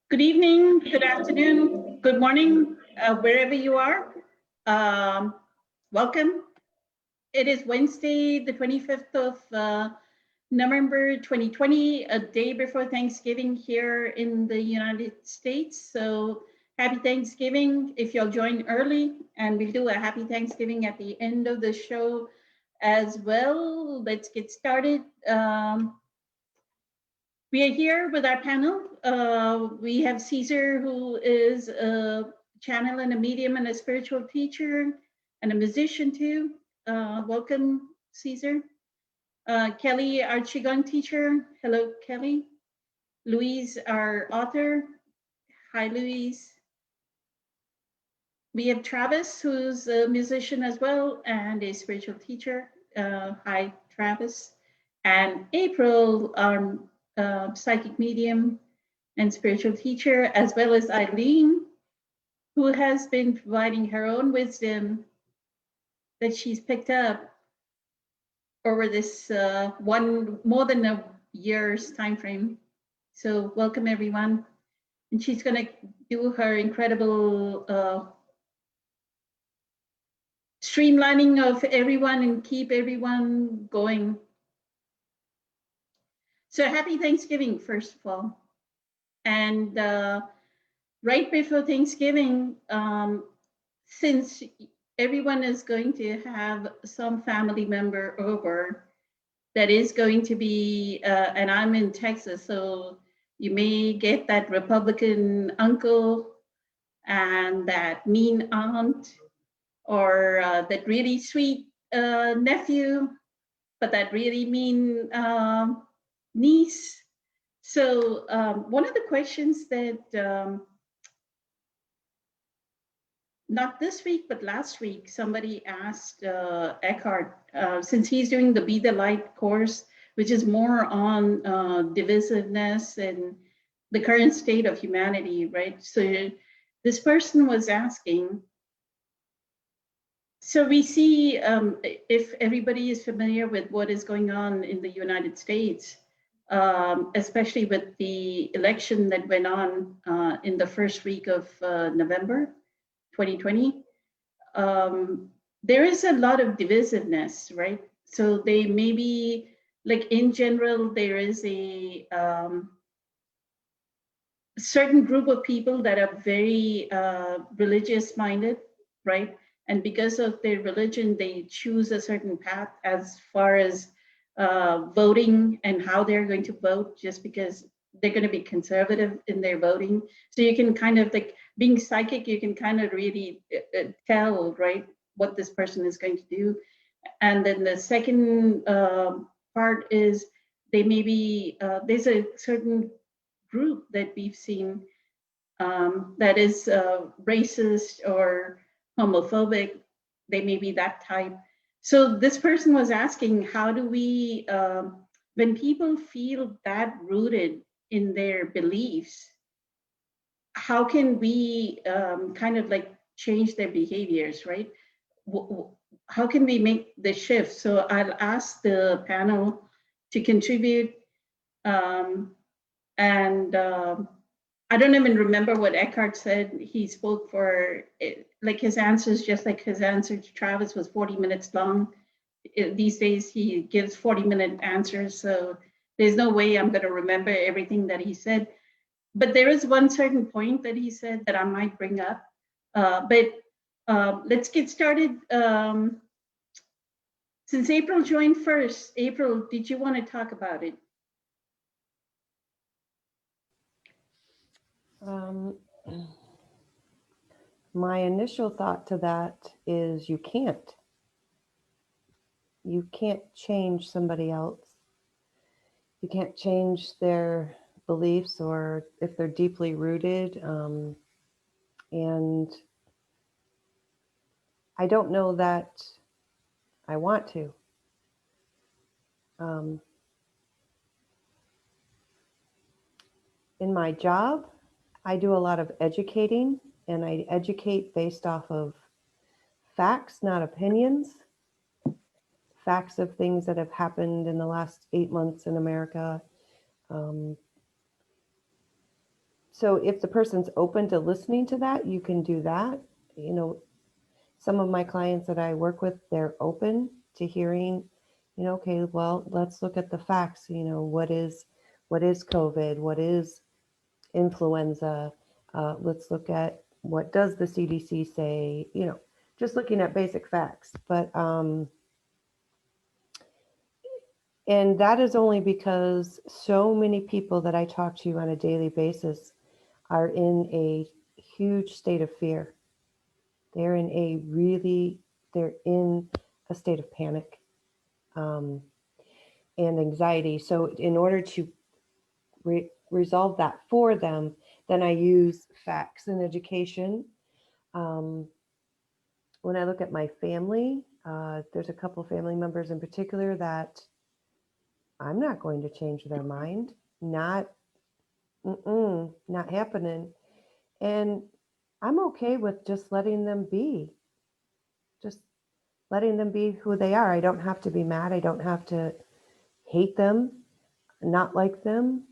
Good evening, good afternoon, good morning, wherever you are. Um, Welcome. It is Wednesday, the 25th of November 2020, a day before Thanksgiving here in the United States. So happy Thanksgiving if you'll join early, and we'll do a happy Thanksgiving at the end of the show as well. Let's get started. We are here with our panel. We have Caesar, who is a channel and a medium and a spiritual teacher and a musician too. Welcome, Caesar. Kelly, our Qigong teacher. Hello, Kelly. Louise, our author. Hi, Louise. We have Travis, who's a musician as well and a spiritual teacher. Hi, Travis. And April, our psychic medium and spiritual teacher, as well as Eileen, who has been providing her own wisdom that she's picked up over this more than a year's time frame. So welcome everyone. And she's going to do her incredible streamlining of everyone and keep everyone going. So happy Thanksgiving, first of all. And right before Thanksgiving, since everyone is going to have some family member over that is going to be, and I'm in Texas, so you may get that Republican uncle and that mean aunt or that really sweet nephew, but that really mean niece. So one of the questions that not this week, but last week, somebody asked Eckhart, since he's doing the Be the Light course, which is more on divisiveness and the current state of humanity, right? So this person was asking, so we see, if everybody is familiar with what is going on in the United States, especially with the election that went on in the first week of November 2020, there is a lot of divisiveness, right? So they maybe, like in general, there is a certain group of people that are very religious minded, right? And because of their religion, they choose a certain path as far as voting and how they're going to vote, just because they're going to be conservative in their voting. So you can kind of, like being psychic, you can kind of really tell, right, what this person is going to do. And then the second part is they may be, there's a certain group that we've seen that is racist or homophobic. They may be that type. So this person was asking, how do we, when people feel that rooted in their beliefs, how can we kind of like change their behaviors, right? How can we make the shift? So I'll ask the panel to contribute. And I don't even remember what Eckhart said. He spoke for, like his answers, just like his answer to Travis was 40 minutes long. These days he gives 40-minute answers. So there's no way I'm going to remember everything that he said. But there is one certain point that he said that I might bring up. But let's get started. Since April joined first, April, did you want to talk about it? My initial thought to that is you can't. You can't change somebody else. You can't change their beliefs or if they're deeply rooted. And I don't know that I want to. In my job, I do a lot of educating, and I educate based off of facts, not opinions. Facts of things that have happened in the last 8 months in America. So if the person's open to listening to that, you can do that. You know, some of my clients that I work with, they're open to hearing, you know, okay, well, let's look at the facts. You know, what is COVID? What is influenza? Let's look at what does the CDC say? You know, just looking at basic facts. But and that is only because so many people that I talk to on a daily basis are in a huge state of fear. They're in a really, they're in a state of panic um, and anxiety. So, in order to resolve that for them, then I use facts and education. Um, when I look at my family, there's a couple family members in particular that I'm not going to change their mind. Not happening. And I'm okay with just letting them be, just letting them be who they are. I don't have to be mad. I don't have to hate them, not like them.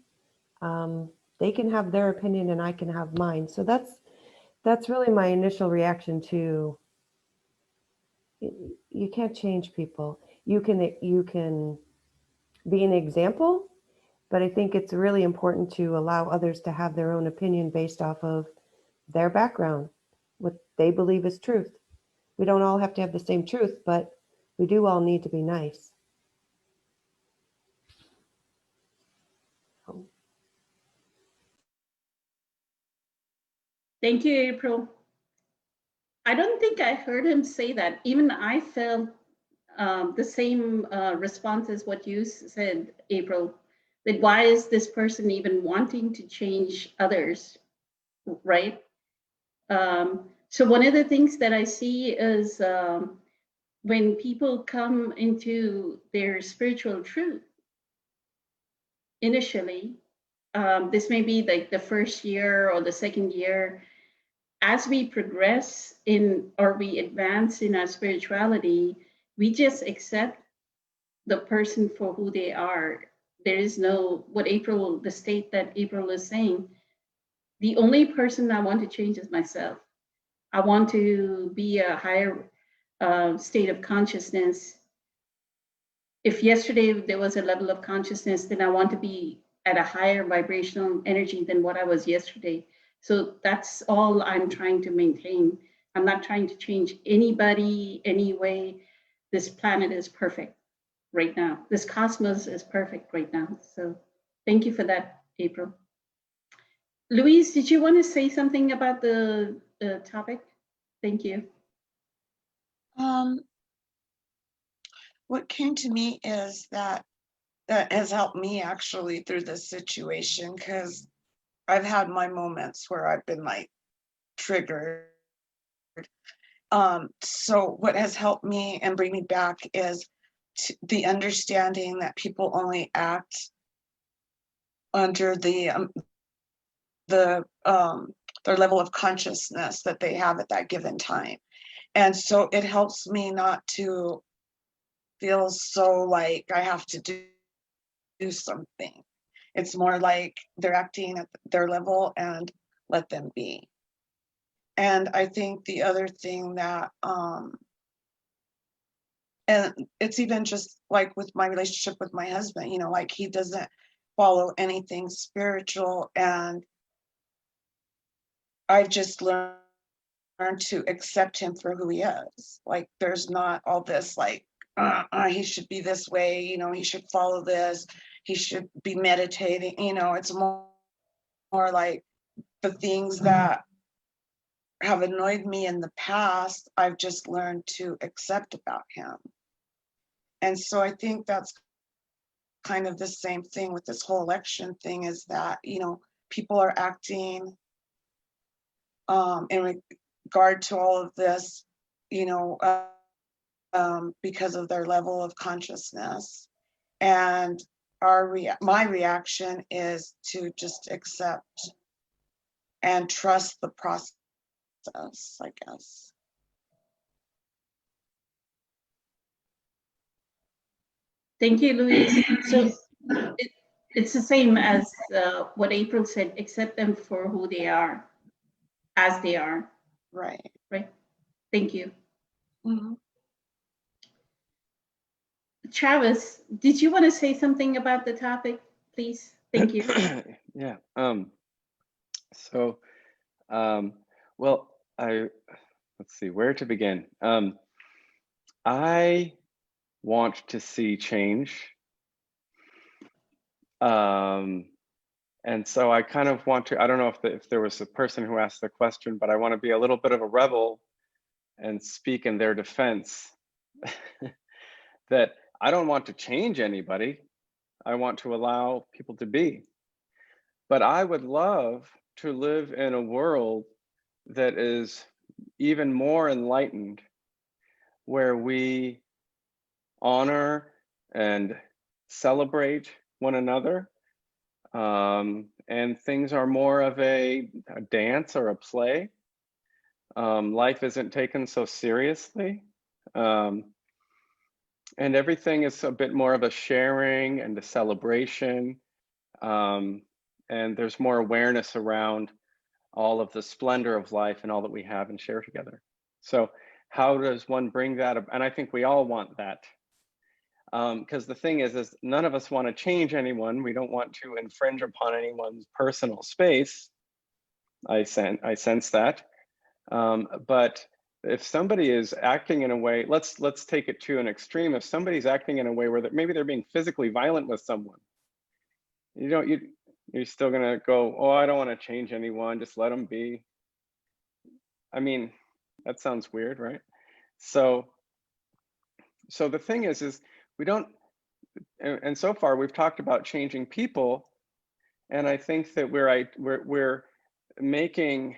Um, they can have their opinion and I can have mine. So that's really my initial reaction to you can't change people. You can be an example, but I think it's really important to allow others to have their own opinion based off of their background, what they believe is truth. We don't all have to have the same truth, but we do all need to be nice. Thank you, April. I don't think I heard him say that. Even I felt the same response as what you said, April. That why is this person even wanting to change others, right? So one of the things that I see is when people come into their spiritual truth initially, this may be like the first year or the second year. As we progress in or we advance in our spirituality, we just accept the person for who they are. There is no, the state that April is saying, the only person I want to change is myself. I want to be a higher state of consciousness. If yesterday there was a level of consciousness, then I want to be at a higher vibrational energy than what I was yesterday. So that's all I'm trying to maintain. I'm not trying to change anybody anyway. This planet is perfect right now. This cosmos is perfect right now. So thank you for that, April. Louise, did you want to say something about the topic? Thank you. What came to me is that has helped me actually through this situation, because I've had my moments where I've been like triggered. So what has helped me and bring me back is the understanding that people only act under their level of consciousness that they have at that given time. And so it helps me not to feel so like I have to do something. It's more like they're acting at their level and let them be. And I think the other thing that, and it's even just like with my relationship with my husband, you know, like he doesn't follow anything spiritual, and I've just learned to accept him for who he is. Like there's not all this like, he should be this way, you know, he should follow this, he should be meditating, you know, it's more like the things that have annoyed me in the past, I've just learned to accept about him. And so I think that's kind of the same thing with this whole election thing, is that, you know, people are acting in regard to all of this, you know, because of their level of consciousness. And my reaction is to just accept and trust the process, I guess. Thank you, Louise. So It's the same as what April said, accept them for who they are, as they are, Right. right? Thank you. Mhm. Travis, did you want to say something about the topic, please? Thank you. Yeah. So, well, let's see where to begin. I want to see change. And so I kind of want to, I don't know if there was a person who asked the question, but I want to be a little bit of a rebel and speak in their defense that I don't want to change anybody. I want to allow people to be. But I would love to live in a world that is even more enlightened, where we honor and celebrate one another, and things are more of a dance or a play. Life isn't taken so seriously, and everything is a bit more of a sharing and a celebration, and there's more awareness around all of the splendor of life and all that we have and share together. So how does one bring that up? And I think we all want that. Because the thing is none of us want to change anyone. We don't want to infringe upon anyone's personal space. I sense that. But if somebody is acting in a way, let's take it to an extreme. If somebody's acting in a way where maybe they're being physically violent with someone, you're still gonna go, oh, I don't want to change anyone, just let them be. I mean, that sounds weird, right? So the thing is we don't, and so far we've talked about changing people, and I think that we're making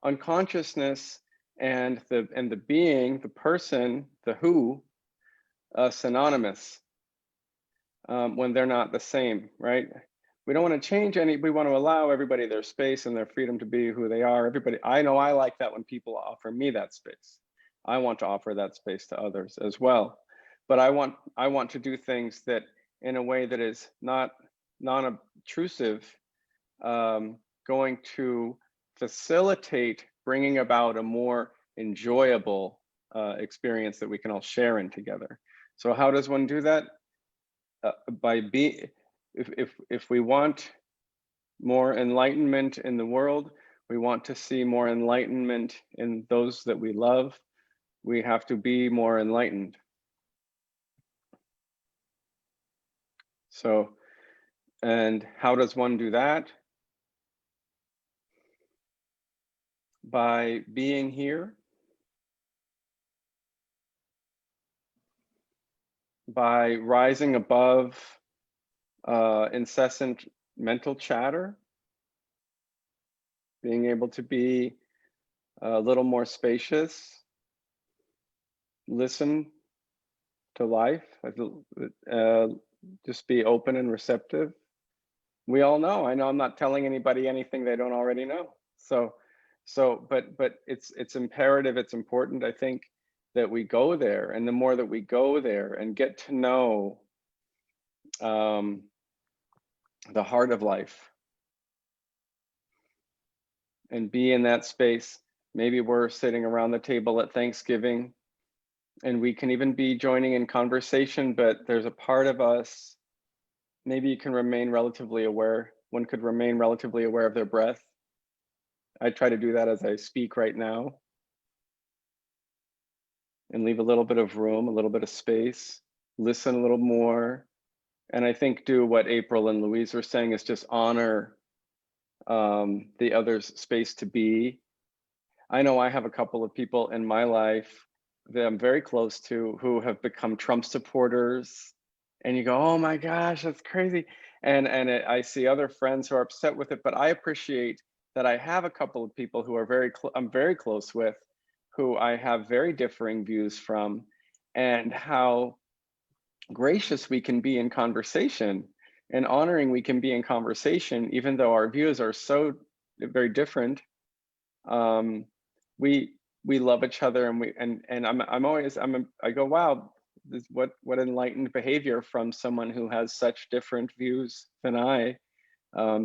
unconsciousness and the being, the person, the who, synonymous, when they're not the same, right? We don't want to change we want to allow everybody their space and their freedom to be who they are. I know I like that when people offer me that space. I want to offer that space to others as well. But I want to do things that in a way that is not non-obtrusive, going to facilitate bringing about a more enjoyable experience that we can all share in together. So how does one do that? If we want more enlightenment in the world, we want to see more enlightenment in those that we love, we have to be more enlightened. So, and how does one do that? By being here, by rising above incessant mental chatter, being able to be a little more spacious, listen to life, just be open and receptive. We all know, I know I'm not telling anybody anything they don't already know. But it's imperative, it's important, I think, that we go there. And the more that we go there and get to know the heart of life and be in that space. Maybe we're sitting around the table at Thanksgiving and we can even be joining in conversation, but there's a part of us, maybe you can remain relatively aware. One could remain relatively aware of their breath. I try to do that as I speak right now and leave a little bit of room, a little bit of space, listen a little more. And I think do what April and Louise were saying, is just honor the other's space to be. I know I have a couple of people in my life that I'm very close to who have become Trump supporters, and you go, oh my gosh, that's crazy. And I see other friends who are upset with it, but I appreciate that I have a couple of people who are I'm very close with, who I have very differing views from, and how gracious we can be in conversation and honoring we can be in conversation, even though our views are so very different. We love each other, and I go, wow, what enlightened behavior from someone who has such different views than I.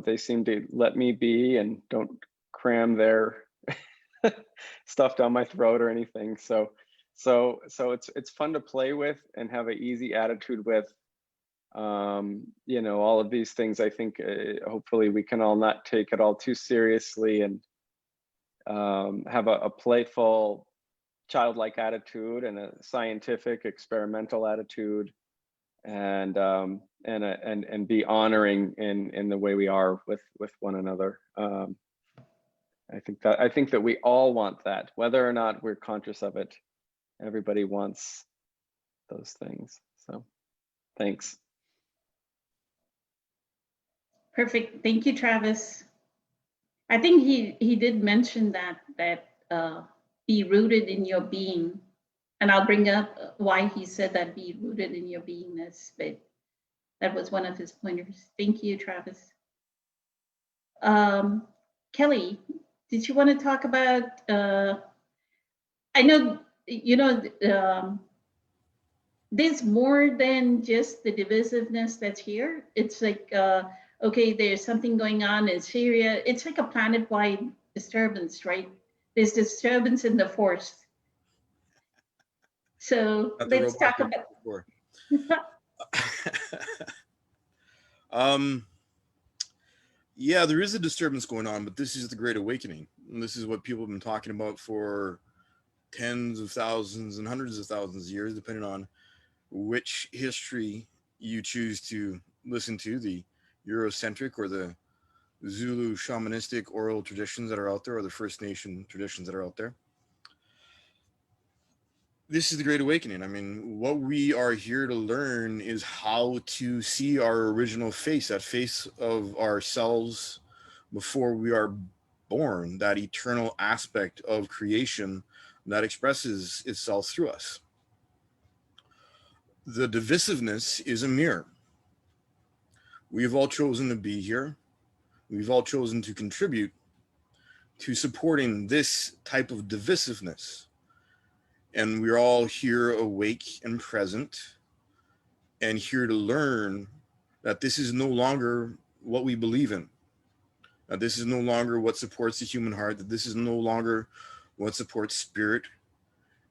They seem to let me be and don't cram their stuff down my throat or anything. So it's fun to play with and have an easy attitude with. You know, all of these things. I think hopefully we can all not take it all too seriously and have a playful, childlike attitude and a scientific, experimental attitude, and be honoring in the way we are with one another. I think that we all want that, whether or not we're conscious of it. Everybody wants those things. So, thanks. Perfect. Thank you, Travis. I think he did mention that be rooted in your being, and I'll bring up why he said that, be rooted in your beingness, but that was one of his pointers. Thank you, Travis. Kelly, did you want to talk about, I know, you know, there's more than just the divisiveness that's here. It's like, okay, there's something going on in Syria. It's like a planet-wide disturbance, right? There's disturbance in the force. So let's talk about. Yeah, there is a disturbance going on, but this is the Great Awakening. And this is what people have been talking about for tens of thousands and hundreds of thousands of years, depending on which history you choose to listen to, the Eurocentric or the Zulu shamanistic oral traditions that are out there, or the First Nation traditions that are out there. This is the Great Awakening. I mean, what we are here to learn is how to see our original face, that face of ourselves before we are born, that eternal aspect of creation that expresses itself through us. The divisiveness is a mirror. We have all chosen to be here. We've all chosen to contribute to supporting this type of divisiveness. And we're all here awake and present and here to learn that this is no longer what we believe in, that this is no longer what supports the human heart, that this is no longer what supports spirit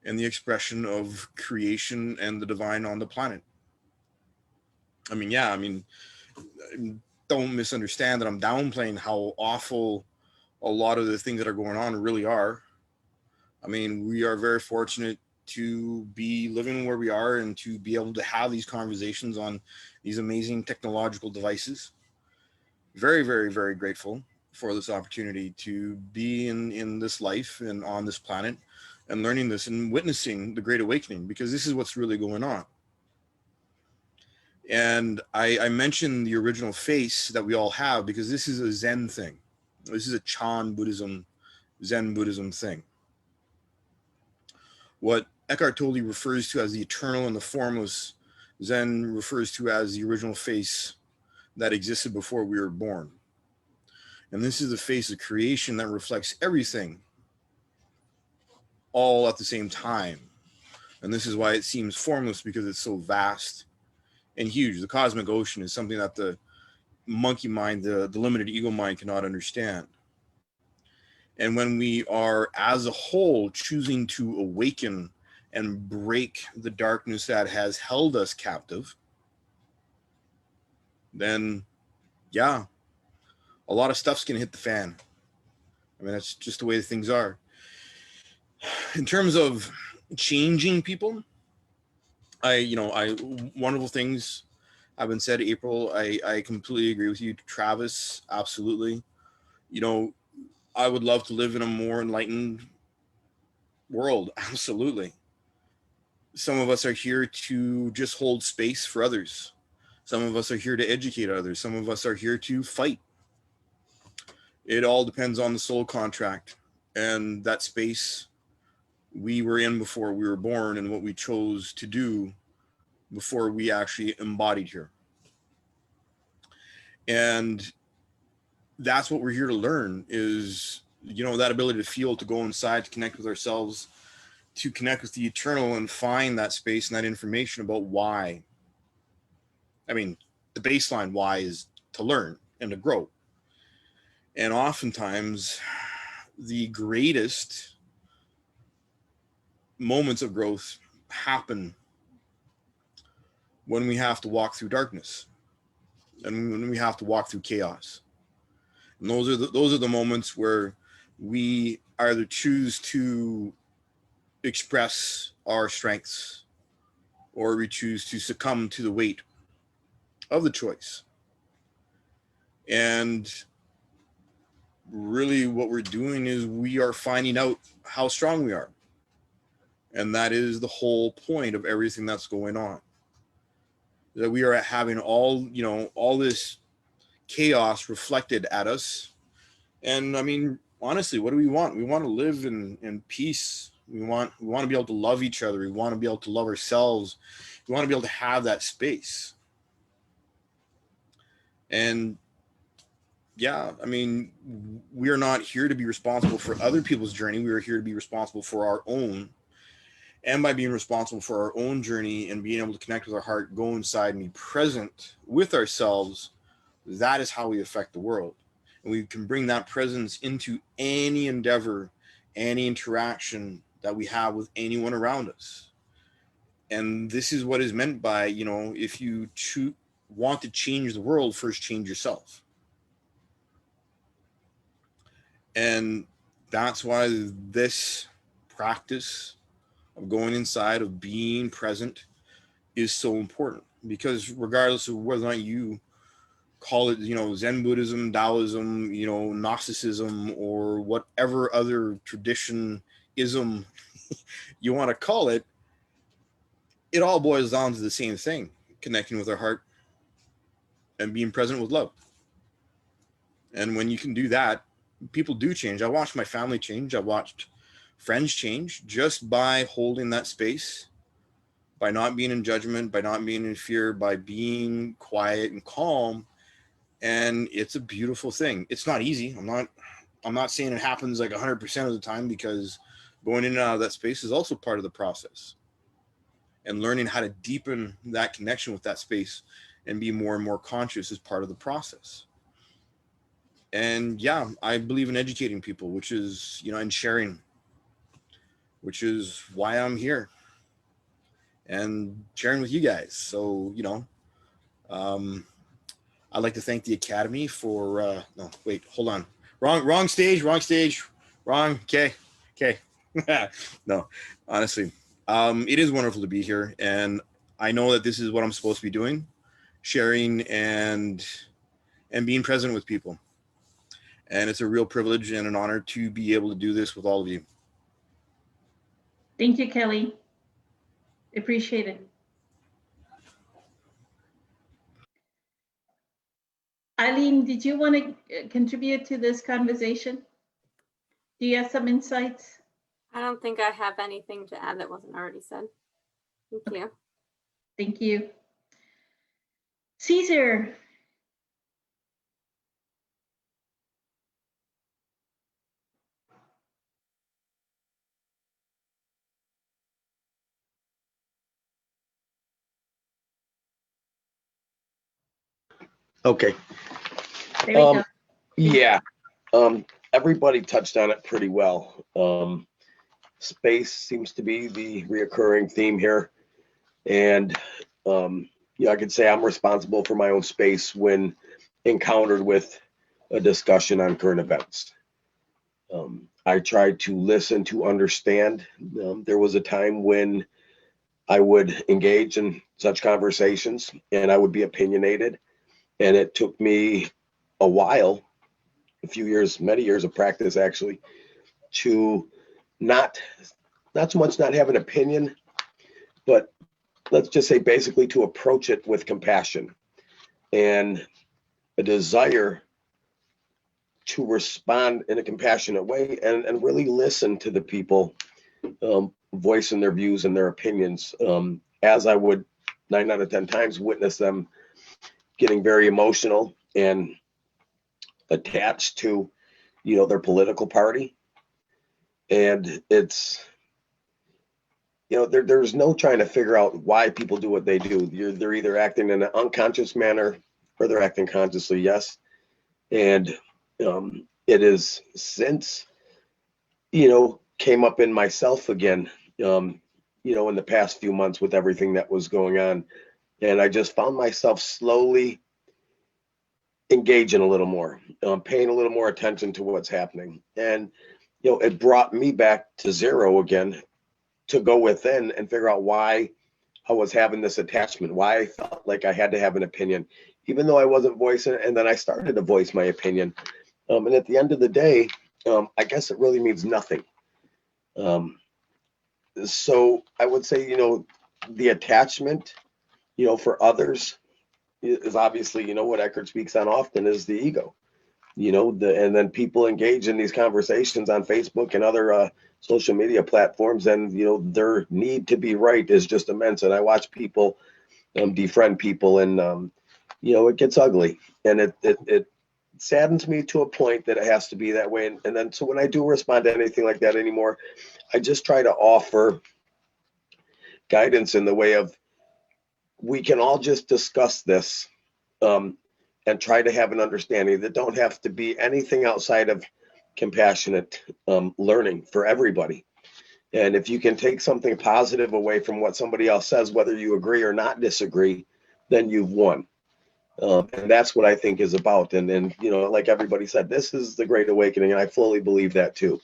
and the expression of creation and the divine on the planet. I mean, yeah, I mean, don't misunderstand that I'm downplaying how awful a lot of the things that are going on really are. I mean, we are very fortunate to be living where we are and to be able to have these conversations on these amazing technological devices. Very, very, very grateful for this opportunity to be in this life and on this planet and learning this and witnessing the Great Awakening, because this is what's really going on. And I mentioned the original face that we all have because this is a Zen thing. This is a Chan Buddhism, Zen Buddhism thing. What Eckhart Tolle refers to as the eternal and the formless, Zen refers to as the original face that existed before we were born. And this is the face of creation that reflects everything all at the same time. And this is why it seems formless, because it's so vast and huge. The cosmic ocean is something that the monkey mind, the limited ego mind cannot understand. And when we are as a whole choosing to awaken and break the darkness that has held us captive, then yeah, a lot of stuff's gonna hit the fan. I mean, that's just the way things are. In terms of changing people, wonderful things have been said. April, I completely agree with you. Travis, absolutely. You know, I would love to live in a more enlightened world. Absolutely. Some of us are here to just hold space for others. Some of us are here to educate others. Some of us are here to fight. It all depends on the soul contract and that space we were in before we were born and what we chose to do before we actually embodied here. And that's what we're here to learn is, you know, that ability to feel, to go inside, to connect with ourselves, to connect with the eternal and find that space and that information about why. I mean, the baseline why is to learn and to grow. And oftentimes, the greatest moments of growth happen when we have to walk through darkness and when we have to walk through chaos. And those are the moments where we either choose to express our strengths or we choose to succumb to the weight of the choice. And really what we're doing is we are finding out how strong we are. And that is the whole point of everything that's going on. That we are having all this chaos reflected at us. And I mean, honestly, what do we want? We want to live in peace. We want to be able to love each other. We want to be able to love ourselves. We want to be able to have that space. And yeah, I mean, we are not here to be responsible for other people's journey. We are here to be responsible for our own. And by being responsible for our own journey and being able to connect with our heart, go inside and be present with ourselves, that is how we affect the world. And we can bring that presence into any endeavor, any interaction that we have with anyone around us. And this is what is meant by, if you want to change the world, first change yourself. And that's why this practice of going inside, of being present, is so important. Because regardless of whether or not you call it, Zen Buddhism, Taoism, Gnosticism, or whatever other tradition-ism you want to call it, it all boils down to the same thing: connecting with our heart and being present with love. And when you can do that, people do change. I watched my family change. I watched friends change just by holding that space, by not being in judgment, by not being in fear, by being quiet and calm. And it's a beautiful thing. It's not easy. I'm not saying it happens like 100% of the time, because going in and out of that space is also part of the process. And learning how to deepen that connection with that space and be more and more conscious is part of the process. And yeah, I believe in educating people, which is, and sharing, which is why I'm here and sharing with you guys. So, I'd like to thank the Academy for, no, wait, hold on. Wrong stage. Okay. No, honestly, it is wonderful to be here. And I know that this is what I'm supposed to be doing, sharing and being present with people. And it's a real privilege and an honor to be able to do this with all of you. Thank you, Kelly. Appreciate it. Eileen, did you want to contribute to this conversation? Do you have some insights? I don't think I have anything to add that wasn't already said. Thank you. Thank you. Caesar. Okay. There we go. Yeah. Everybody touched on it pretty well. Space seems to be the reoccurring theme here. And, I could say I'm responsible for my own space when encountered with a discussion on current events. I tried to listen to understand. There was a time when I would engage in such conversations and I would be opinionated. And it took me a while, a few years, many years of practice actually, to not so much not have an opinion, but let's just say basically to approach it with compassion and a desire to respond in a compassionate way and really listen to the people voicing their views and their opinions, as I would 9 out of 10 times witness them getting very emotional and attached to, their political party. And it's there's no trying to figure out why people do what they do. They're either acting in an unconscious manner or they're acting consciously, yes. And it is since, came up in myself again, in the past few months with everything that was going on. And I just found myself slowly engaging a little more, paying a little more attention to what's happening. And, it brought me back to zero again to go within and figure out why I was having this attachment, why I felt like I had to have an opinion, even though I wasn't voicing it. And then I started to voice my opinion. And at the end of the day, I guess it really means nothing. So I would say, the attachment, for others is obviously, what Eckhart speaks on often is the ego, and then people engage in these conversations on Facebook and other social media platforms, and, their need to be right is just immense. And I watch people defriend people, and, it gets ugly, and it saddens me to a point that it has to be that way. And then, so when I do respond to anything like that anymore, I just try to offer guidance in the way of, we can all just discuss this and try to have an understanding that don't have to be anything outside of compassionate learning for everybody. And if you can take something positive away from what somebody else says, whether you agree or not disagree, then you've won. And that's what I think is about. And like everybody said, this is the Great Awakening, and I fully believe that too.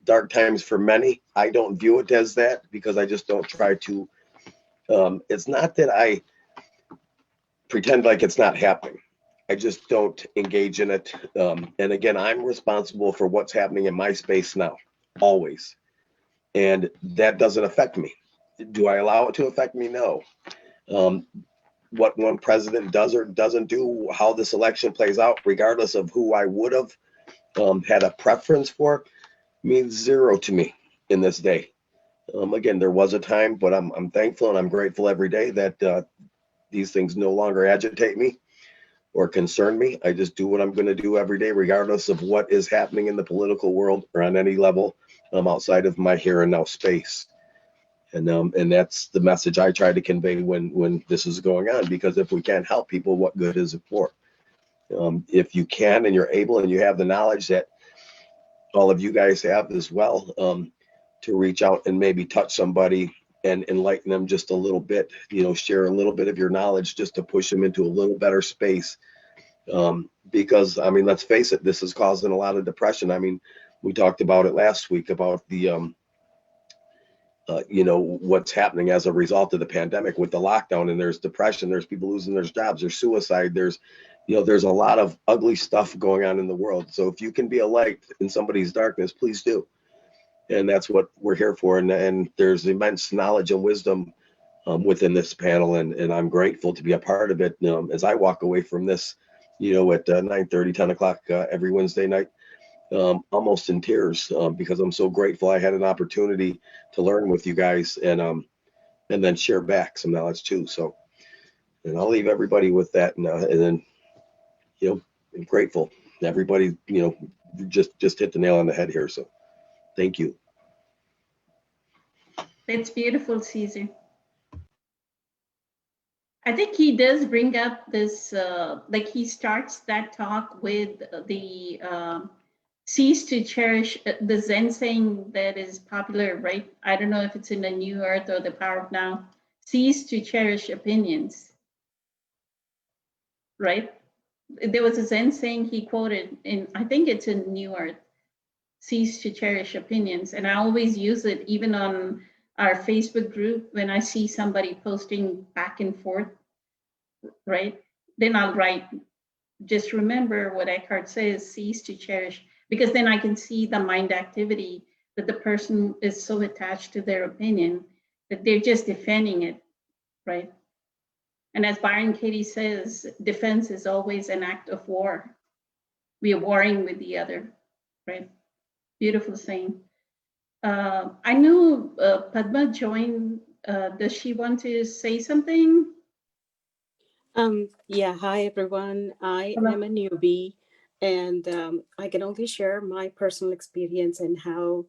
Dark times for many. I don't view it as that because I just don't try to. It's not that I pretend like it's not happening. I just don't engage in it. And again, I'm responsible for what's happening in my space now, always. And that doesn't affect me. Do I allow it to affect me? No. What one president does or doesn't do, how this election plays out, regardless of who I would have had a preference for, means zero to me in this day. Again, there was a time, but I'm thankful and I'm grateful every day that these things no longer agitate me or concern me. I just do what I'm going to do every day, regardless of what is happening in the political world or on any level outside of my here and now space. And that's the message I try to convey when this is going on, because if we can't help people, what good is it for? If you can and you're able and you have the knowledge that all of you guys have as well, to reach out and maybe touch somebody and enlighten them just a little bit, share a little bit of your knowledge just to push them into a little better space. Because, let's face it, this is causing a lot of depression. We talked about it last week about the, what's happening as a result of the pandemic with the lockdown, and there's depression, there's people losing their jobs, there's suicide, there's a lot of ugly stuff going on in the world. So if you can be a light in somebody's darkness, please do. And that's what we're here for. And there's immense knowledge and wisdom within this panel. And I'm grateful to be a part of it. As I walk away from this, at 9:30, 10 o'clock every Wednesday night, almost in tears because I'm so grateful I had an opportunity to learn with you guys and then share back some knowledge too. So, and I'll leave everybody with that. And then, I'm grateful. Everybody, just hit the nail on the head here. So thank you. That's beautiful, Caesar. I think he does bring up this, he starts that talk with the cease to cherish, the Zen saying that is popular, right? I don't know if it's in the New Earth or the Power of Now. Cease to cherish opinions, right? There was a Zen saying he quoted in, I think it's in New Earth, cease to cherish opinions. And I always use it even on our Facebook group when I see somebody posting back and forth, right? Then I'll write, just remember what Eckhart says, cease to cherish, because then I can see the mind activity that the person is so attached to their opinion that they're just defending it, right? And as Byron Katie says, defense is always an act of war. We are warring with the other, right? Beautiful saying. I know Padma joined. Does she want to say something? Yeah, hi everyone. I am a newbie, and I can only share my personal experience and how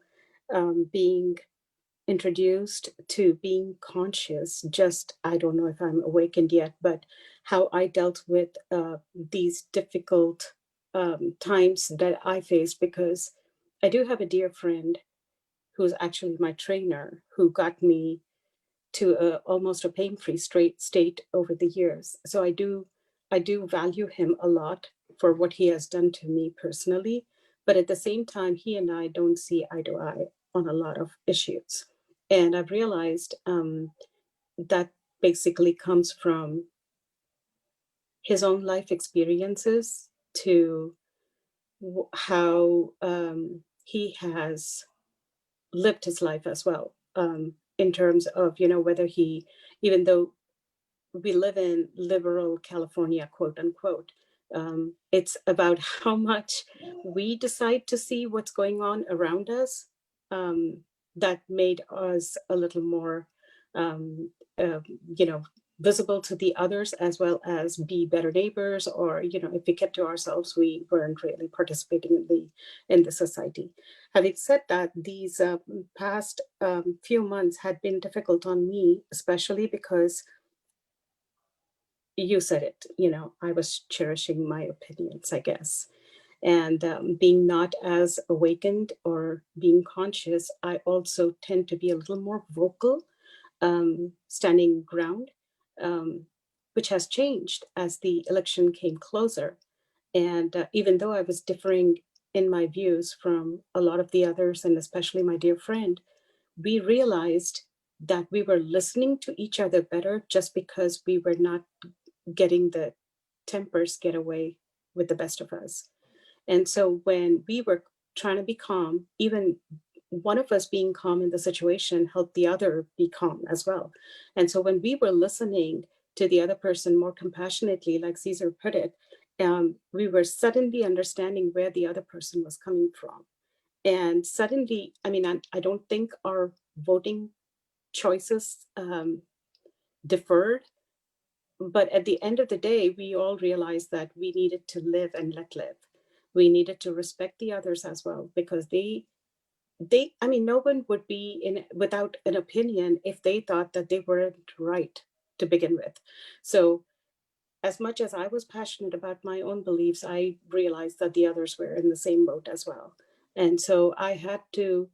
being introduced to being conscious, just, I don't know if I'm awakened yet, but how I dealt with these difficult times that I faced, because I do have a dear friend who's actually my trainer, who got me to almost a pain-free state over the years. So I do value him a lot for what he has done to me personally, but at the same time, he and I don't see eye to eye on a lot of issues. And I've realized that basically comes from his own life experiences to how he has lived his life as well, in terms of, whether he, even though we live in liberal California, quote unquote, it's about how much we decide to see what's going on around us. That made us a little more, visible to the others, as well as be better neighbors, or, if we kept to ourselves, we weren't really participating in the society. Having said that, these past few months had been difficult on me, especially because you said it, I was cherishing my opinions, I guess. And being not as awakened or being conscious, I also tend to be a little more vocal, standing ground, which has changed as the election came closer. And even though I was differing in my views from a lot of the others, and especially my dear friend, we realized that we were listening to each other better just because we were not getting the tempers get away with the best of us. And so when we were trying to be calm, even one of us being calm in the situation helped the other be calm as well. And so when we were listening to the other person more compassionately, like Caesar put it, we were suddenly understanding where the other person was coming from. And suddenly, I don't think our voting choices deferred, but at the end of the day, we all realized that we needed to live and let live. We needed to respect the others as well, because no one would be without an opinion if they thought that they weren't right to begin with. So as much as I was passionate about my own beliefs, I realized that the others were in the same boat as well. And so I had to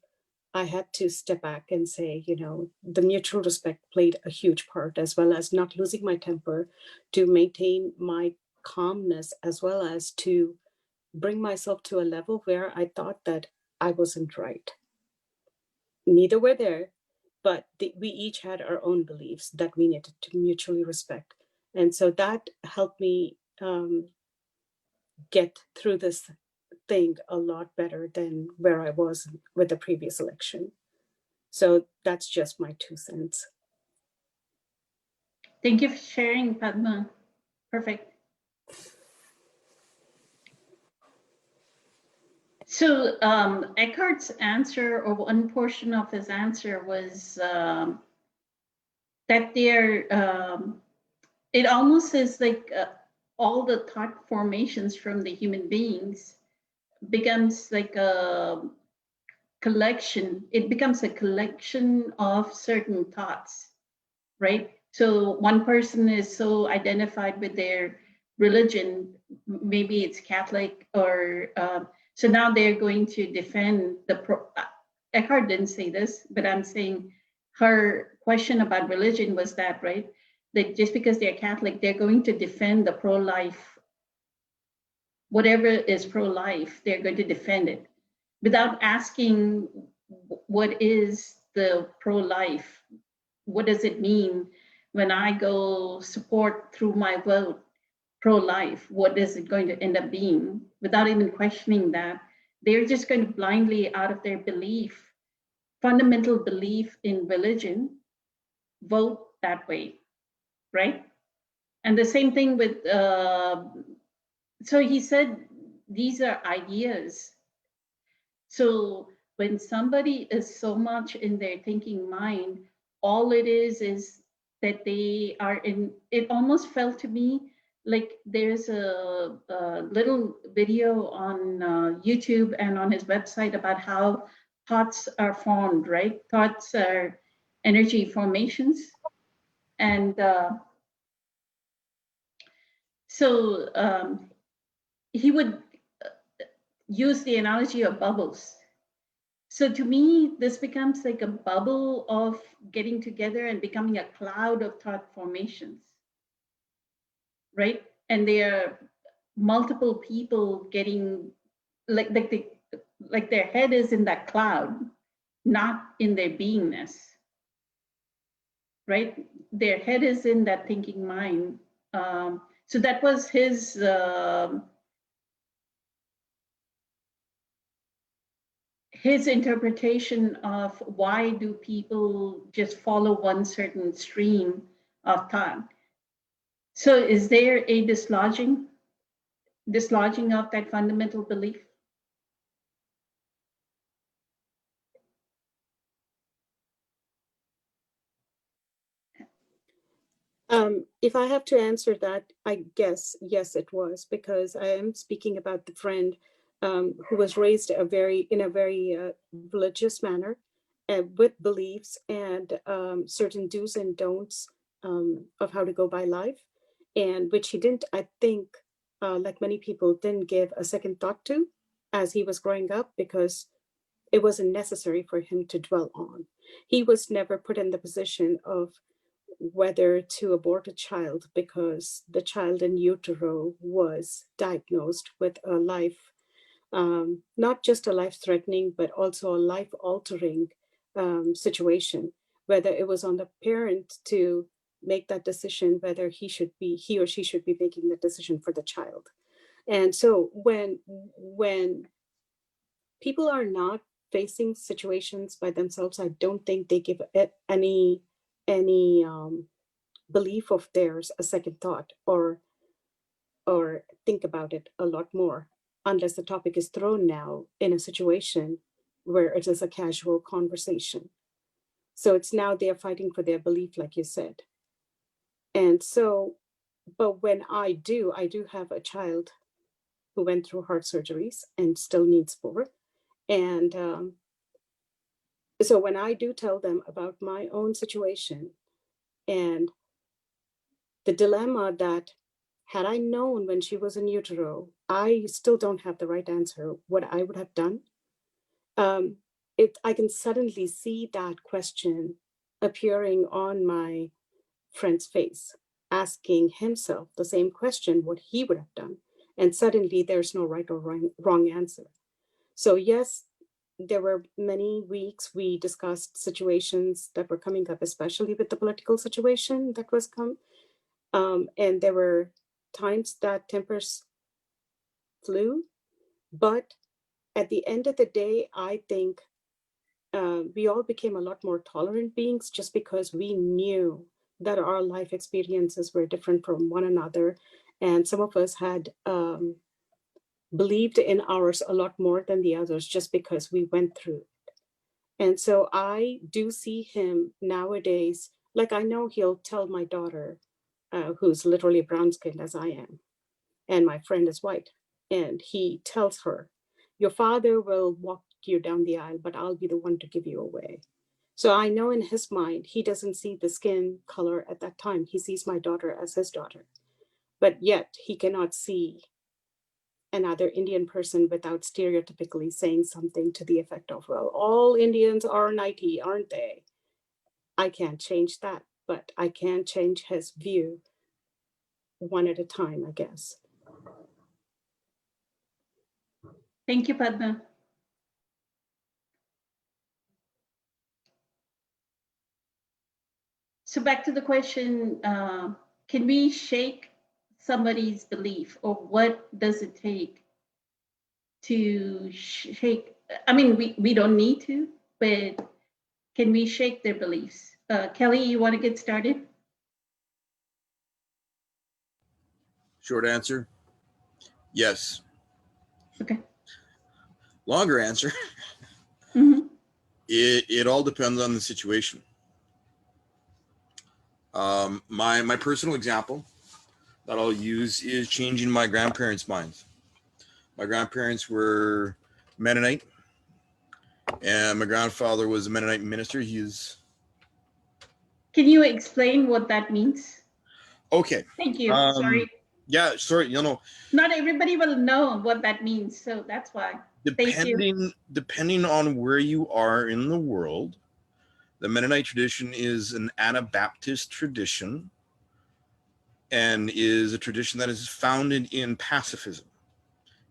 step back and say, the mutual respect played a huge part, as well as not losing my temper, to maintain my calmness, as well as to bring myself to a level where I thought that I wasn't right. Neither were there, but we each had our own beliefs that we needed to mutually respect. And so that helped me get through this thing a lot better than where I was with the previous election. So that's just my 2 cents. Thank you for sharing, Padma. Perfect. So Eckhart's answer, or one portion of his answer, was that it almost is like all the thought formations from the human beings becomes like a collection. It becomes a collection of certain thoughts, right? So one person is so identified with their religion, maybe it's Catholic, or so now they're going to defend Eckhart didn't say this, but I'm saying her question about religion was that, right? That just because they're Catholic, they're going to defend the pro-life, whatever is pro-life, they're going to defend it without asking what is the pro-life? What does it mean when I go support through my vote pro-life? What is it going to end up being? Without even questioning that, they're just going to blindly, out of their belief, fundamental belief in religion, vote that way, right? And the same thing with, so he said, these are ideas. So when somebody is so much in their thinking mind, all it is that they are in, it almost felt to me like there's a little video on YouTube and on his website about how thoughts are formed, right? Thoughts are energy formations. And so he would use the analogy of bubbles. So to me, this becomes like a bubble of getting together and becoming a cloud of thought formations, right? And there are multiple people getting like their head is in that cloud, not in their beingness, right? Their head is in that thinking mind. So that was his interpretation of why do people just follow one certain stream of thought. So is there a dislodging of that fundamental belief? If I have to answer that, I guess, yes, it was, because I am speaking about the friend who was raised in a very religious manner with beliefs and certain do's and don'ts of how to go by life, and which he didn't, I think, like many people, didn't give a second thought to as he was growing up, because it wasn't necessary for him to dwell on. He was never put in the position of whether to abort a child because the child in utero was diagnosed with a life, not just a life-threatening, but also a life-altering situation, whether it was on the parent to make that decision, whether he or she should be making the decision for the child. And so when people are not facing situations by themselves, I don't think they give it any belief of theirs a second thought or think about it a lot more, unless the topic is thrown now in a situation where it is a casual conversation. So it's now they're fighting for their belief, like you said. And so, but when I do have a child who went through heart surgeries and still needs more. And so when I do tell them about my own situation and the dilemma that, had I known when she was in utero, I still don't have the right answer, what I would have done. I can suddenly see that question appearing on my friend's face, asking himself the same question, what he would have done. And suddenly there's no right or wrong answer. So yes, there were many weeks we discussed situations that were coming up, especially with the political situation that was and there were times that tempers flew, but at the end of the day, I think we all became a lot more tolerant beings just because we knew that our life experiences were different from one another. And some of us had believed in ours a lot more than the others just because we went through it. And so I do see him nowadays, like I know he'll tell my daughter, who's literally brown skinned as I am, and my friend is white. And he tells her, your father will walk you down the aisle, but I'll be the one to give you away. So I know in his mind, he doesn't see the skin color at that time. He sees my daughter as his daughter, but yet he cannot see another Indian person without stereotypically saying something to the effect of, well, all Indians are nighty, aren't they? I can't change that, but I can change his view one at a time, I guess. Thank you, Padma. So back to the question, can we shake somebody's belief, or what does it take to shake? I mean, we don't need to, but can we shake their beliefs? Kelly, you want to get started? Short answer, yes. Okay. Longer answer, Mm-hmm. it all depends on the situation. My personal example that I'll use is changing my grandparents' minds. My grandparents were Mennonite, And my grandfather was a Mennonite minister. He's Can you explain what that means? okay. Thank you. Um, Sorry. Yeah, sorry. Not everybody will know what that means, so that's why. Thank you. Depending on where you are in the world, the Mennonite tradition is an Anabaptist tradition and is a tradition that is founded in pacifism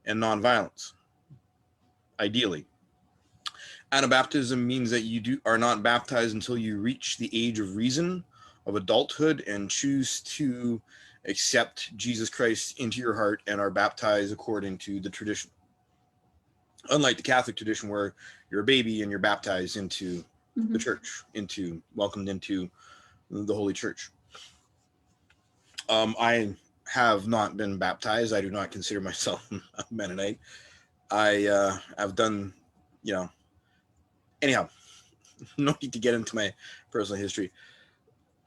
and nonviolence, ideally. Anabaptism means that you are not baptized until you reach the age of reason, of adulthood, and choose to accept Jesus Christ into your heart and are baptized according to the tradition. Unlike the Catholic tradition where you're a baby and you're baptized into the church, welcomed into the Holy Church. I have not been baptized. I do not consider myself a Mennonite. I've done, anyhow, no need to get into my personal history.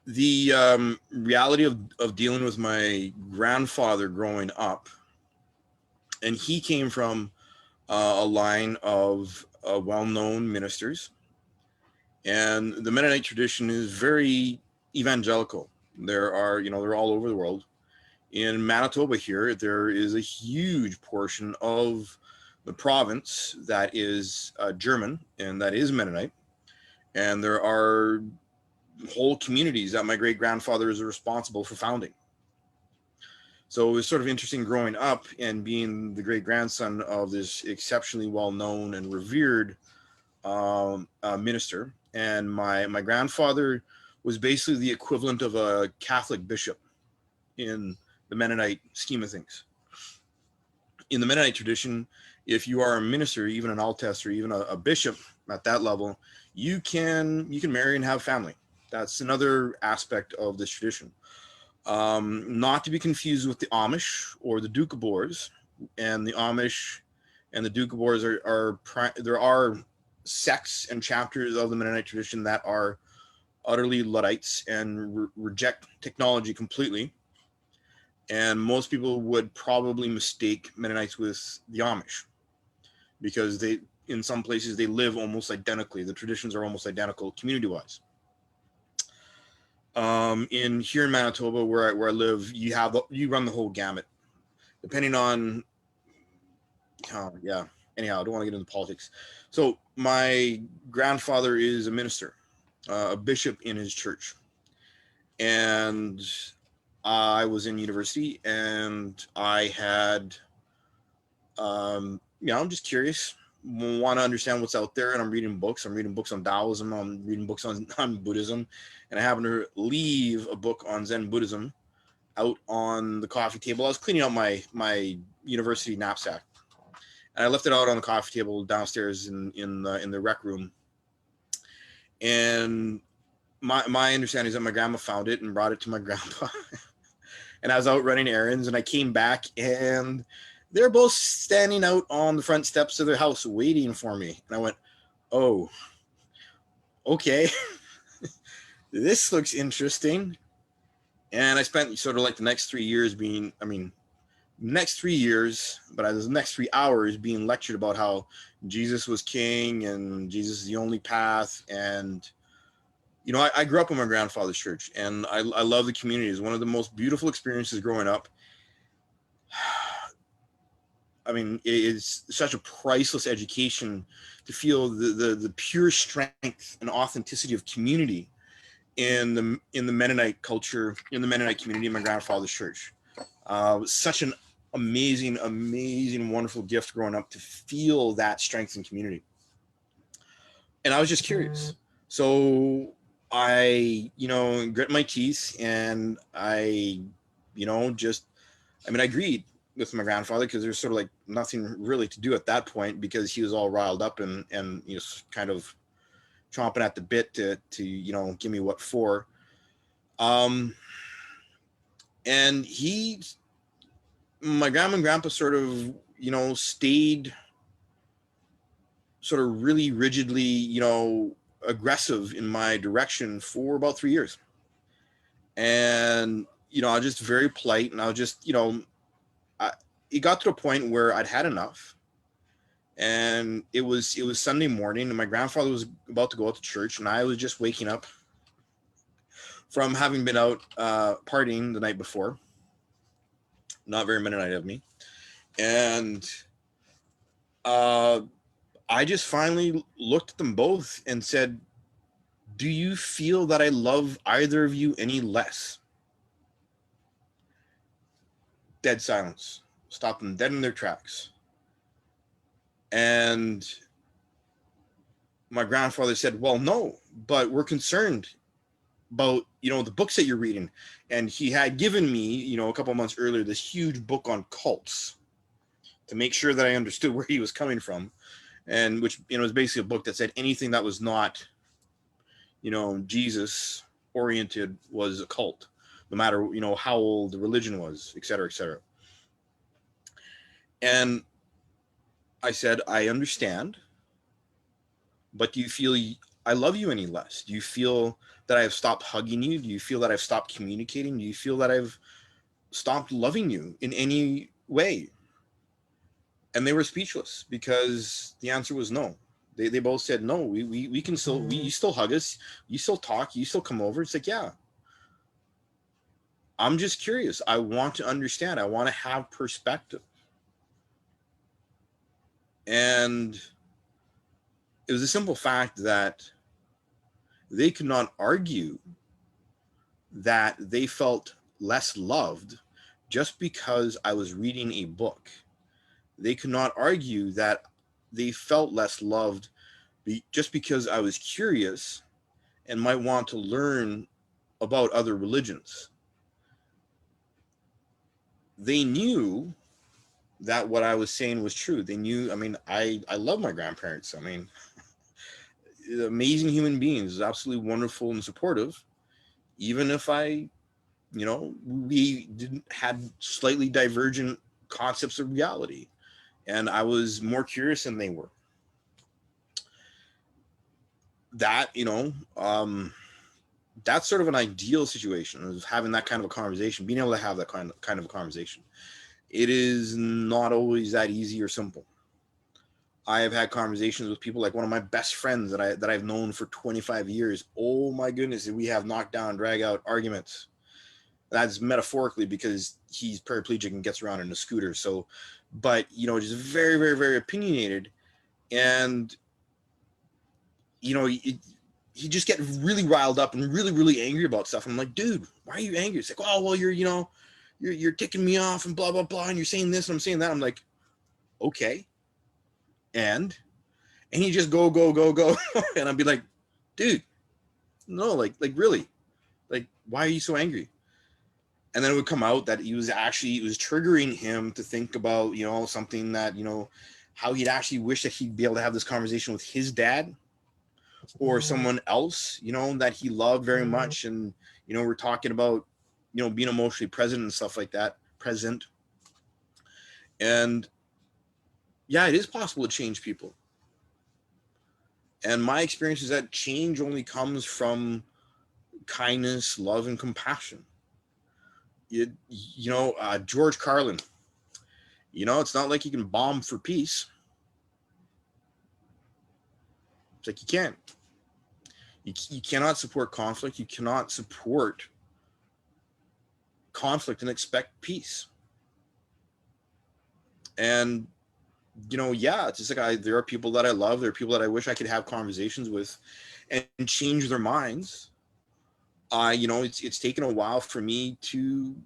The reality of dealing with my grandfather growing up, and he came from a line of well-known ministers, and the Mennonite tradition is very evangelical. They're all over the world. In Manitoba here, there is a huge portion of the province that is German and that is Mennonite. And there are whole communities that my great-grandfather is responsible for founding. So it was sort of interesting growing up and being the great-grandson of this exceptionally well-known and revered minister. And my grandfather was basically the equivalent of a Catholic bishop in the Mennonite scheme of things. In the Mennonite tradition, if you are a minister, even an altess or even a bishop at that level, you can marry and have family. That's another aspect of this tradition. Not to be confused with the Amish or the Doukhobors. And the Amish and the Doukhobors there are sects and chapters of the Mennonite tradition that are utterly Luddites and reject technology completely. And most people would probably mistake Mennonites with the Amish because in some places they live almost identically. The traditions are almost identical community-wise. Here in Manitoba, where I live, you run the whole gamut, depending on. Anyhow, I don't want to get into politics. So my grandfather is a minister, a bishop in his church, and I was in university, and I had, I'm just curious, want to understand what's out there, and I'm reading books. I'm reading books on Taoism. I'm reading books on Buddhism, and I happened to leave a book on Zen Buddhism out on the coffee table. I was cleaning out my university knapsack, and I left it out on the coffee table downstairs in the rec room. And my understanding is that my grandma found it and brought it to my grandpa. And I was out running errands, and I came back, and they're both standing out on the front steps of their house waiting for me. And I went, oh, okay. This looks interesting. And I spent sort of like the next 3 years but the next 3 hours being lectured about how Jesus was king and Jesus is the only path. And, I grew up in my grandfather's church, and I love the community. It's one of the most beautiful experiences growing up. It's such a priceless education to feel the pure strength and authenticity of community in the Mennonite culture, in the Mennonite community in my grandfather's church. Such an amazing, wonderful gift growing up to feel that strength in community. And I was just curious. So I, grit my teeth, and I agreed with my grandfather because there's sort of like nothing really to do at that point because he was all riled up and kind of chomping at the bit to give me what for. And my grandma and grandpa sort of, stayed sort of really rigidly, aggressive in my direction for about 3 years. And, I was just very polite, and I was just, it got to a point where I'd had enough. And it was Sunday morning, and my grandfather was about to go out to church, and I was just waking up from having been out partying the night before. Not very Mennonite of me. And I just finally looked at them both and said, do you feel that I love either of you any less? Dead silence. Stopped them dead in their tracks. And my grandfather said, well, no, but we're concerned about, you know, the books that you're reading. And he had given me, you know, a couple months earlier, this huge book on cults to make sure that I understood where he was coming from. And which, you know, was basically a book that said anything that was not, you know, Jesus oriented was a cult, no matter, you know, how old the religion was, et cetera, et cetera. And I said, I understand, but do you feel I love you any less? Do you feel that I have stopped hugging you? Do you feel that I've stopped communicating? Do you feel that I've stopped loving you in any way? And they were speechless because the answer was no. They both said, no, we can still, you still hug us, you still talk, you still come over. It's like, yeah, I'm just curious. I want to understand. I want to have perspective. And it was a simple fact that they could not argue that they felt less loved just because I was reading a book. They could not argue that they felt less loved just because I was curious and might want to learn about other religions. They knew that what I was saying was true. They knew, I mean, I love my grandparents. I mean, amazing human beings, absolutely wonderful and supportive. Even if I, you know, we had slightly divergent concepts of reality, and I was more curious than they were. That, you know, that's sort of an ideal situation of having that kind of a conversation, being able to have that kind of a conversation. It is not always that easy or simple. I have had conversations with people like one of my best friends that I've known for 25 years. Oh my goodness, we have knocked down, drag out arguments. That's metaphorically because he's paraplegic and gets around in a scooter. So, but you know, just very, very, very opinionated, and you know, he just get really riled up and really, really angry about stuff. I'm like, dude, why are you angry? It's like, oh well, you're, you know, you're ticking me off and blah blah blah, and you're saying this and I'm saying that. I'm like, okay. And he just go, and I'd be like, dude, no, like really, like, why are you so angry? And then it would come out that it was triggering him to think about, you know, something that, you know, how he'd actually wish that he'd be able to have this conversation with his dad or someone else, you know, that he loved very much. And, you know, we're talking about, you know, being emotionally present and stuff like that, and yeah, it is possible to change people. And my experience is that change only comes from kindness, love, and compassion. You know, George Carlin, you know, it's not like you can bomb for peace. It's like you can't. You cannot support conflict. You cannot support conflict and expect peace. And you know, yeah, it's just like there are people that I love. There are people that I wish I could have conversations with and change their minds. You know, it's taken a while for me to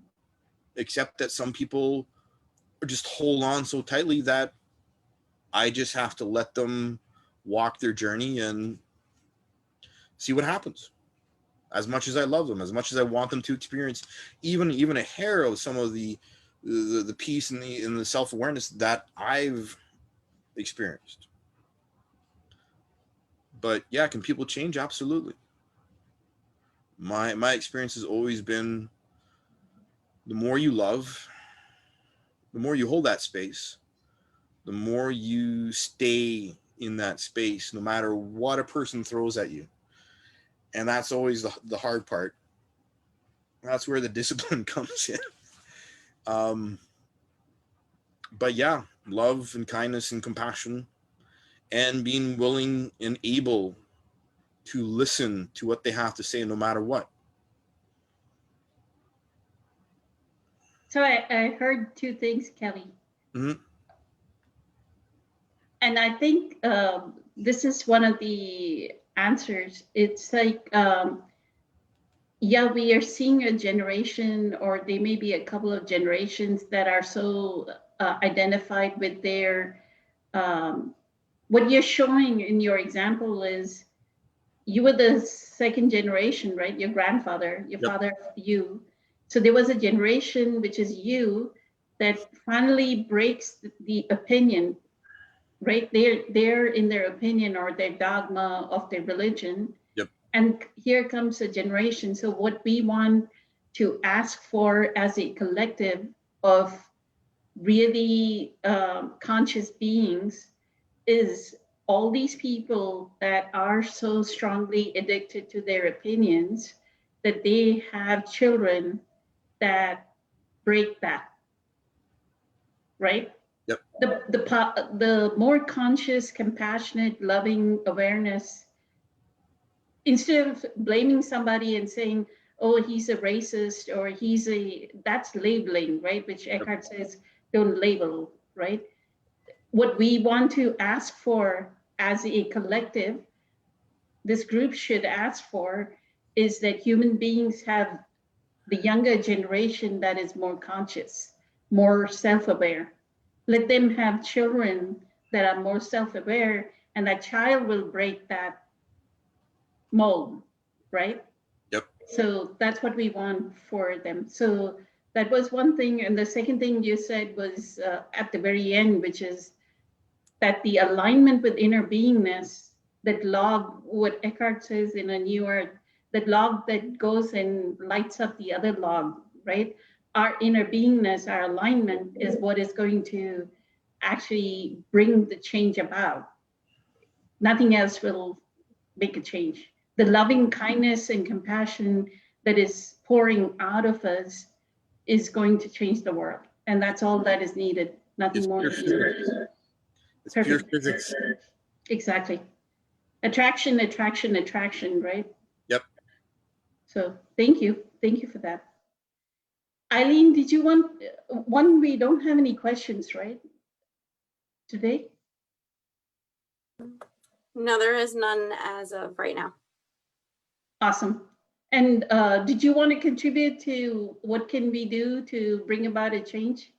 accept that some people just hold on so tightly that I just have to let them walk their journey and see what happens. As much as I love them, as much as I want them to experience even a hair of some of the peace and the self-awareness that I've experienced. But yeah, can people change? Absolutely. My experience has always been the more you love, the more you hold that space, the more you stay in that space, no matter what a person throws at you. And that's always the hard part. That's where the discipline comes in. But yeah, love and kindness and compassion and being willing and able to listen to what they have to say no matter what. So I heard two things, Kelly. Mhm. And I think this is one of the answers. It's like, yeah, we are seeing a generation, or there may be a couple of generations that are so identified with their, what you're showing in your example is you were the second generation, right? Your grandfather, your Yep. father, you. So there was a generation, which is you, that finally breaks the opinion, right? They're in their opinion or their dogma of their religion. Yep. And here comes a generation. So what we want to ask for as a collective of really conscious beings is all these people that are so strongly addicted to their opinions that they have children that break that, right? Yep. The more conscious, compassionate, loving awareness, instead of blaming somebody and saying, oh, he's a racist or that's labeling, right? Which Eckhart says, don't label, right? What we want to ask for as a collective, this group should ask for, is that human beings have the younger generation that is more conscious, more self-aware. Let them have children that are more self-aware, and that child will break that mold, right? Yep. So that's what we want for them. So that was one thing. And the second thing you said was at the very end, which is that the alignment with inner beingness, that log, what Eckhart says in A New Earth, that log that goes and lights up the other log, right? Our inner beingness, our alignment is what is going to actually bring the change about. Nothing else will make a change. The loving kindness and compassion that is pouring out of us is going to change the world. And that's all that is needed, nothing It's more. pure physics. It's pure Perfect. physics. Exactly. Attraction, attraction, attraction, right? Yep. So thank you. Thank you for that. Eileen, did you want one? We don't have any questions, right? Today? No, there is none as of right now. Awesome. And did you want to contribute to what can we do to bring about a change?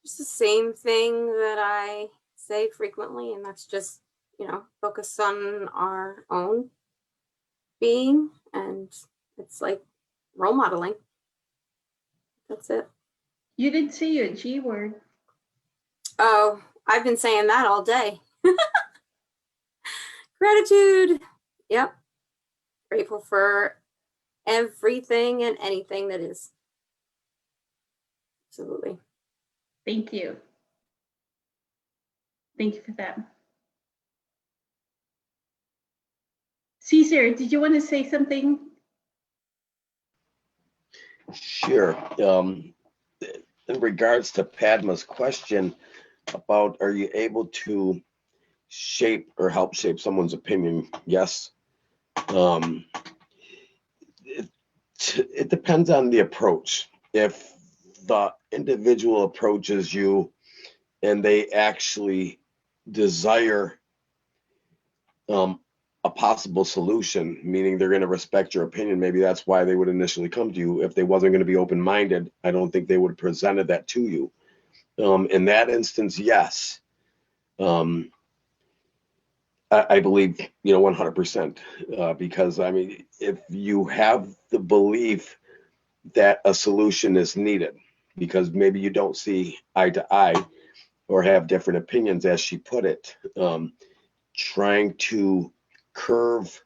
It's the same thing that I say frequently, and that's just, focus on our own being, and it's like role modeling. That's it. You didn't say your G word. Oh, I've been saying that all day. Gratitude. Yep. Grateful for everything and anything that is. Absolutely. Thank you. Thank you for that. Caesar, did you want to say something? Sure. In regards to Padma's question about, are you able to shape or help shape someone's opinion? Yes. It depends on the approach. If the individual approaches you and they actually desire a possible solution, meaning they're going to respect your opinion, maybe that's why they would initially come to you. If they wasn't going to be open-minded, I don't think they would have presented that to you. In that instance, yes. I believe, 100%, because I mean, if you have the belief that a solution is needed, because maybe you don't see eye to eye or have different opinions, as she put it, trying to curve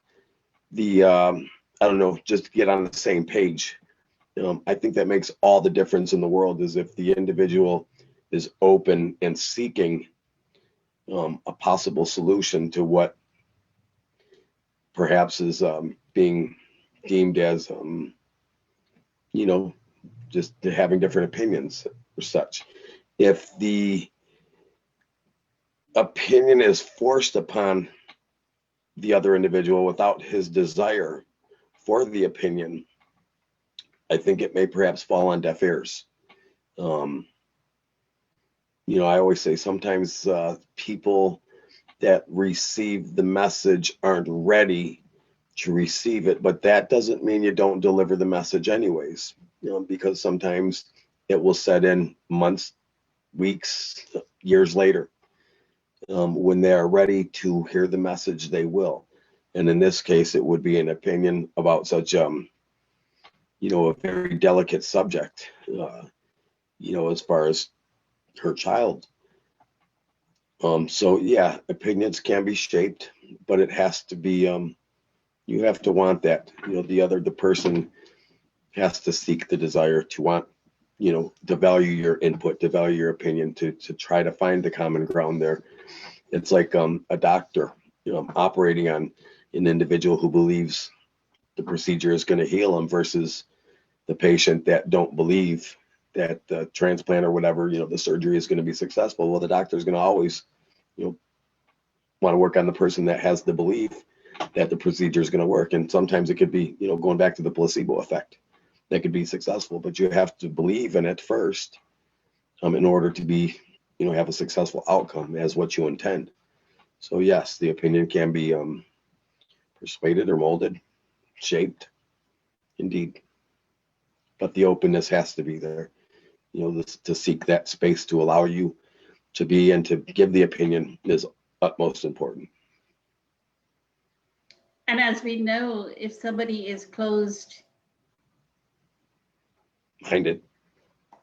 the, I don't know, just get on the same page. I think that makes all the difference in the world, is if the individual is open and seeking a possible solution to what perhaps is being deemed as, just having different opinions or such. If the opinion is forced upon the other individual without his desire for the opinion, I think it may perhaps fall on deaf ears. You know, I always say sometimes people that receive the message aren't ready to receive it, but that doesn't mean you don't deliver the message anyways, you know, because sometimes it will set in months, weeks, years later. When they are ready to hear the message, they will. And in this case, it would be an opinion about such, you know, a very delicate subject, you know, as far as her child. So yeah, opinions can be shaped, but it has to be, you have to want that, you know, the person has to seek the desire to want, you know, to value your input, to value your opinion, to try to find the common ground there. It's like a doctor, you know, operating on an individual who believes the procedure is going to heal them versus the patient that don't believe that the transplant or whatever, you know, the surgery is going to be successful. Well, the doctor is going to always, you know, want to work on the person that has the belief that the procedure is going to work. And sometimes it could be, you know, going back to the placebo effect, that could be successful, but you have to believe in it first in order to be, you know, have a successful outcome as what you intend. So yes, the opinion can be persuaded or molded, shaped, indeed. But the openness has to be there, you know, to seek that space to allow you to be and to give the opinion is utmost important. And as we know, if somebody is closed, Minded,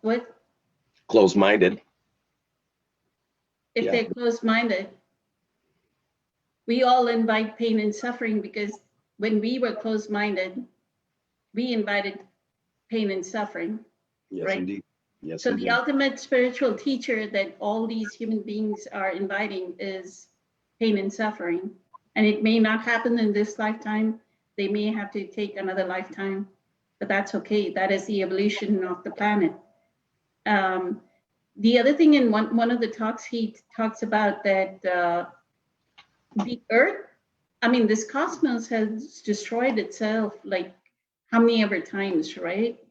what, closed-minded. if Yeah. they're closed-minded, we all invite pain and suffering because when we were closed-minded, we invited pain and suffering. Yes, Right. indeed. Yes, So indeed. the ultimate spiritual teacher that all these human beings are inviting is pain and suffering. And it may not happen in this lifetime. They may have to take another lifetime, but that's okay. That is the evolution of the planet. The other thing in one of the talks, he talks about that the Earth, I mean, this cosmos has destroyed itself like how many ever times, right?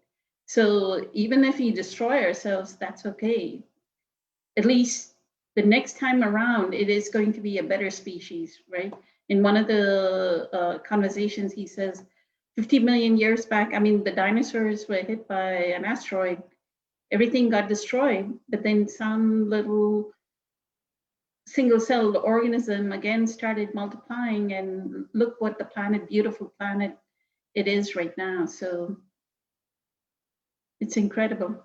So even if we destroy ourselves, that's okay. At least the next time around, it is going to be a better species, right? In one of the conversations, he says, 50 million years back, I mean, the dinosaurs were hit by an asteroid. Everything got destroyed, but then some little single-celled organism again started multiplying, and look what the planet, beautiful planet it is right now. So it's incredible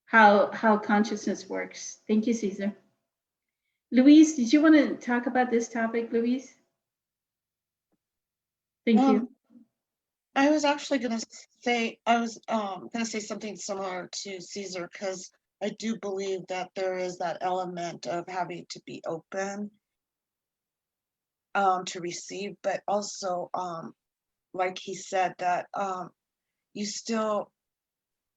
how consciousness works. Thank you, Caesar. Louise, did you want to talk about this topic, Louise? Thank you. I was actually gonna say, I was gonna say something similar to Caesar, because I do believe that there is that element of having to be open to receive, but also like he said, that you still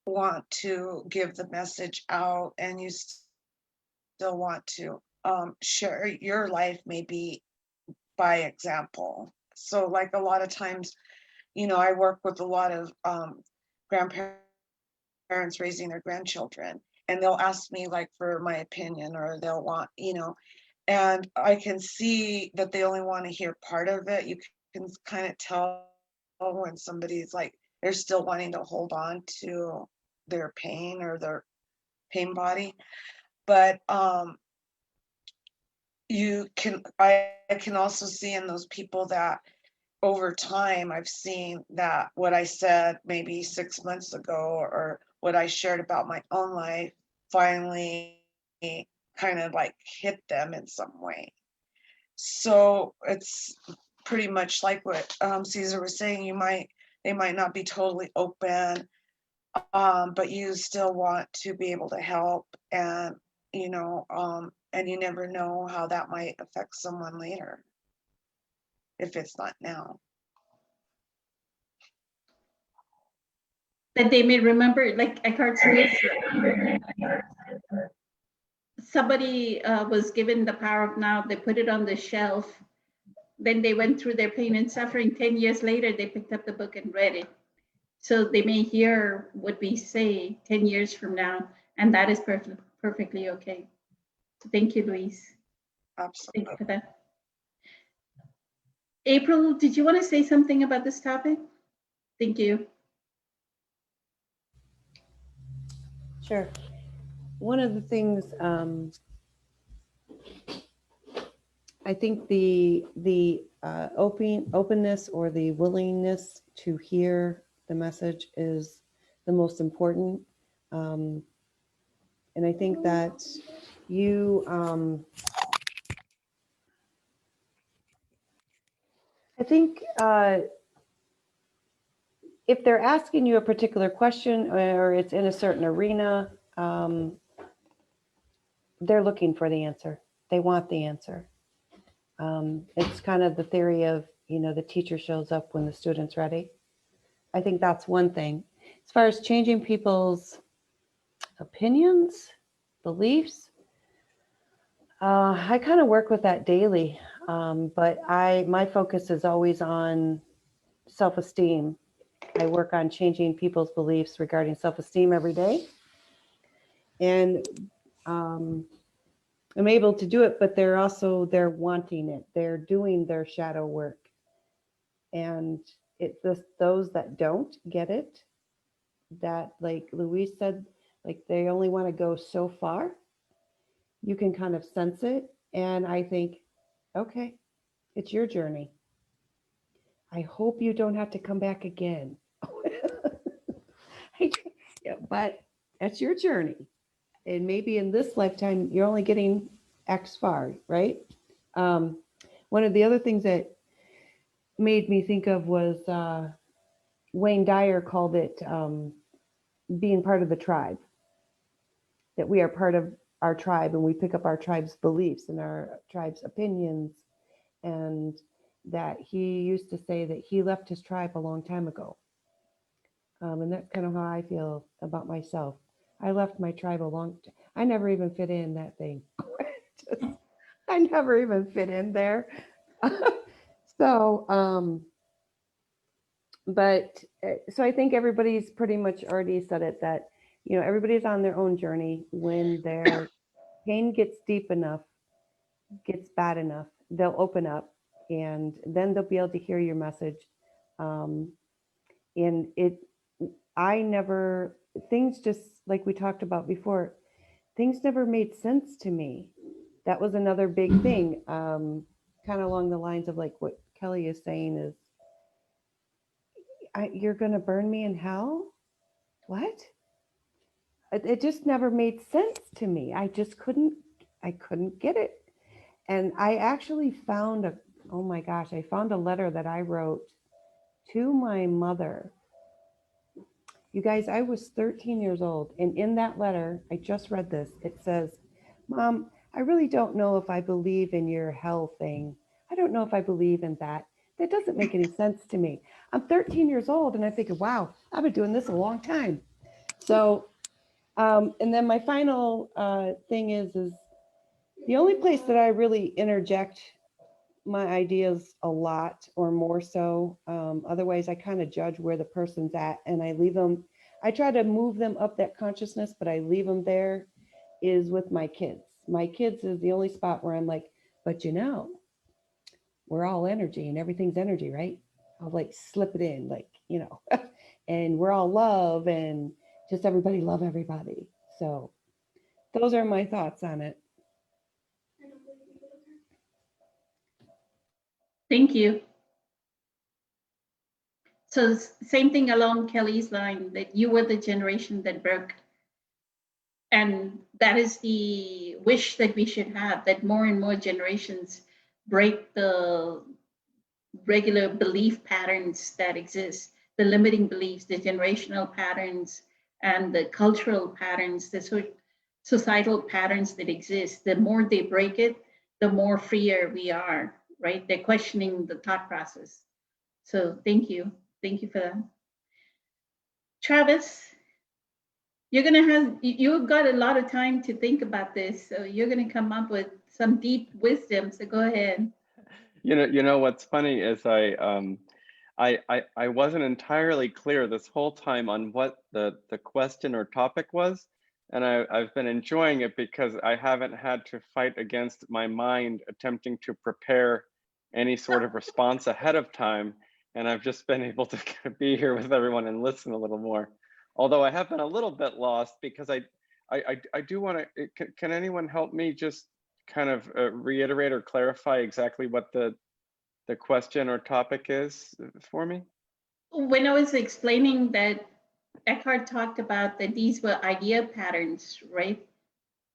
want to give the message out, and you still want to share your life, maybe by example. So like a lot of times, you know, I work with a lot of grandparents raising their grandchildren, and they'll ask me like for my opinion, or they'll want, you know, and I can see that they only want to hear part of it. You can kind of tell when somebody's like, they're still wanting to hold on to their pain or their pain body. But I can also see in those people that over time, I've seen that what I said maybe 6 months ago, or what I shared about my own life, finally kind of like hit them in some way. So it's pretty much like what Caesar was saying. They might not be totally open, but you still want to be able to help, and you know, and you never know how that might affect someone later, if it's not now. That they may remember, like Eckhart Tolle somebody was given the power of now, they put it on the shelf. Then they went through their pain and suffering. 10 years later, they picked up the book and read it. So they may hear what we say 10 years from now, and that is perfectly okay. So thank you, Louise. Absolutely. Thank you for that. April, did you want to say something about this topic? Thank you. Sure. One of the things I think the openness or the willingness to hear the message is the most important. And I think that you, I think if they're asking you a particular question or it's in a certain arena, they're looking for the answer. They want the answer. It's kind of the theory of, the teacher shows up when the student's ready. I think that's one thing. As far as changing people's opinions, beliefs, I kind of work with that daily. But my focus is always on self-esteem. I work on changing people's beliefs regarding self-esteem every day. And I'm able to do it, but they're wanting it. They're doing their shadow work. And it's those that don't get it, that, like Louise said, like they only want to go so far. You can kind of sense it. And I think, okay, it's your journey. I hope you don't have to come back again. Yeah, but that's your journey. And maybe in this lifetime, you're only getting X far, right? One of the other things that made me think of was Wayne Dyer called it being part of the tribe, that we are part of our tribe and we pick up our tribe's beliefs and our tribe's opinions. And that he used to say that he left his tribe a long time ago. And that's kind of how I feel about myself. I left my tribe I never even fit in that thing. I never even fit in there. So I think everybody's pretty much already said it, that, everybody's on their own journey. When their pain gets deep enough, gets bad enough, they'll open up and then they'll be able to hear your message. Things just like we talked about before, things never made sense to me. That was another big thing, kind of along the lines of like what Kelly is saying is, you're going to burn me in hell? What? It just never made sense to me. I couldn't get it. And I actually found I found a letter that I wrote to my mother. You guys, I was 13 years old. And in that letter, I just read this. It says, Mom, I really don't know if I believe in your hell thing. I don't know if I believe in that. That doesn't make any sense to me. I'm 13 years old and I think, wow, I've been doing this a long time. So, and then my final thing is the only place that I really interject my ideas a lot or more so. Otherwise, I kind of judge where the person's at and I leave them. I try to move them up that consciousness, but I leave them there, is with my kids. My kids is the only spot where I'm like, but we're all energy and everything's energy, right? I'll like slip it in, like, and we're all love and just everybody love everybody. So those are my thoughts on it. Thank you. So same thing along Kelly's line, that you were the generation that broke. And that is the wish that we should have, that more and more generations break the regular belief patterns that exist, the limiting beliefs, the generational patterns, and the cultural patterns, the societal patterns that exist. The more they break it, the more freer we are, right? They're questioning the thought process. So thank you. Thank you for that. Travis, you're gonna have, you've got a lot of time to think about this, so you're gonna come up with some deep wisdom, so go ahead. You know what's funny is I wasn't entirely clear this whole time on what the question or topic was, and I've been enjoying it because I haven't had to fight against my mind attempting to prepare any sort of response ahead of time, and I've just been able to be here with everyone and listen a little more. Although I have been a little bit lost because I do want to. Can anyone help me just kind of reiterate or clarify exactly what the question or topic is for me? When I was explaining that, Eckhart talked about that these were idea patterns, right?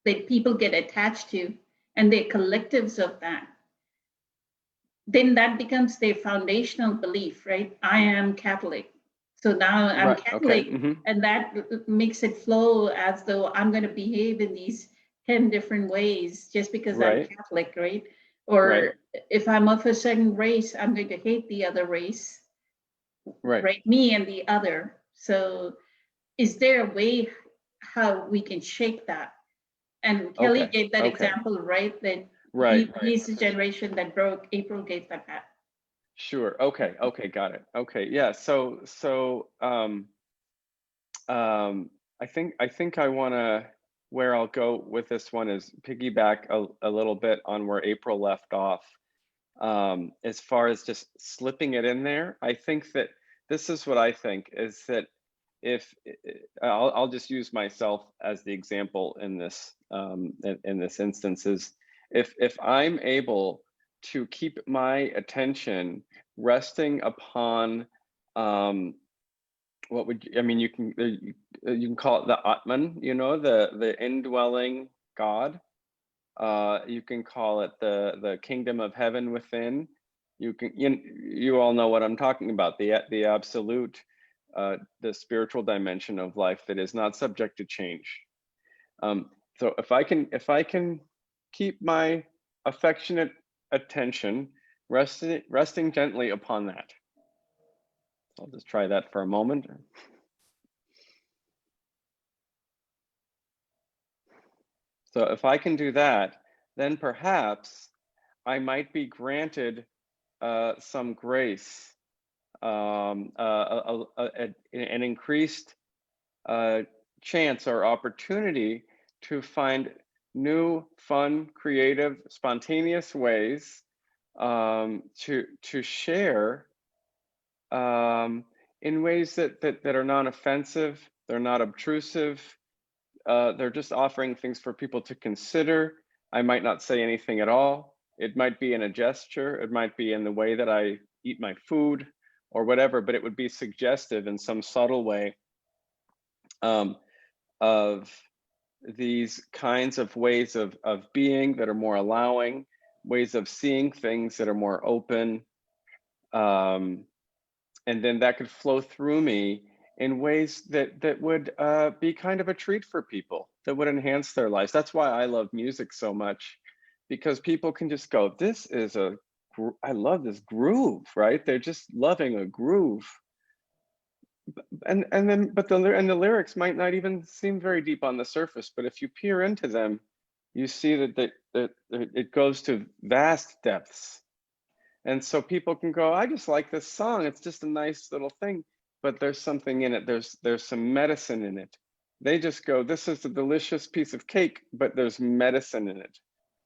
That people get attached to, and they're collectives of that. Then that becomes their foundational belief, right? I am Catholic. So now I'm Right, okay, Catholic, mhm. and that makes it flow as though I'm going to behave in these 10 different ways just because I'm Right. Catholic, right? Or Right. if I'm of a certain race, I'm going to hate the other race, Right. right? Me and the other. So is there a way how we can shake that? And Kelly Okay, gave that okay. example, right? That Right. he's the generation that broke. April gave that back. Sure. Okay. Okay. Got it. Okay. Yeah. So I think I want to, where I'll go with this one is piggyback a little bit on where April left off. As far as just slipping it in there, I think that this is what I think is that if I'll just use myself as the example in this instance is if I'm able to keep my attention resting upon what would you, I mean, you can call it the Atman, you know, the indwelling God. You can call it the kingdom of heaven within. You all know what I'm talking about, the absolute, the spiritual dimension of life that is not subject to change. So if I can keep my affectionate attention resting gently upon that. I'll just try that for a moment. So if I can do that, then perhaps I might be granted some grace, an increased chance or opportunity to find new, fun, creative, spontaneous ways to share in ways that are non-offensive, they're not obtrusive, they're just offering things for people to consider. I might not say anything at all. It might be in a gesture, it might be in the way that I eat my food or whatever, but it would be suggestive in some subtle way of these kinds of ways of being that are more allowing, ways of seeing things that are more open. And then that could flow through me in ways that would be kind of a treat for people, that would enhance their lives. That's why I love music so much, because people can just go, this is I love this groove, right? They're just loving a groove. And the lyrics might not even seem very deep on the surface, but if you peer into them, you see that it goes to vast depths. And so people can go, I just like this song. It's just a nice little thing, but there's something in it. There's some medicine in it. They just go, this is a delicious piece of cake, but there's medicine in it.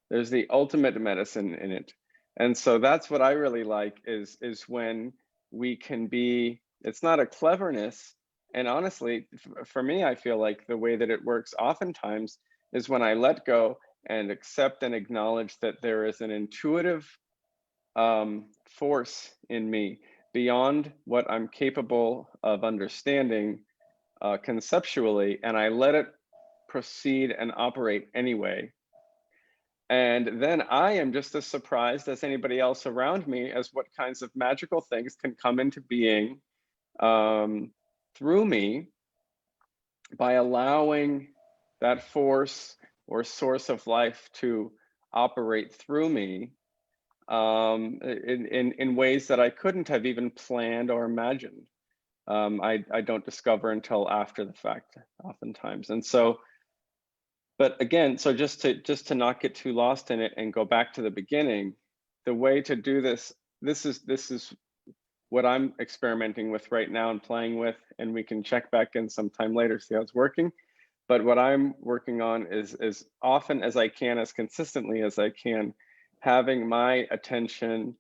There's the ultimate medicine in it. And so that's what I really like is when we can be, it's not a cleverness. And honestly, for me, I feel like the way that it works oftentimes is when I let go and accept and acknowledge that there is an intuitive force in me beyond what I'm capable of understanding conceptually, and I let it proceed and operate anyway. And then I am just as surprised as anybody else around me as what kinds of magical things can come into being through me by allowing that force or source of life to operate through me in ways that I couldn't have even planned or imagined. I don't discover until after the fact, oftentimes. And so, but again, so just to not get too lost in it and go back to the beginning, the way to do this is what I'm experimenting with right now and playing with, and we can check back in sometime later, see how it's working. But what I'm working on is as often as I can, as consistently as I can, having my attention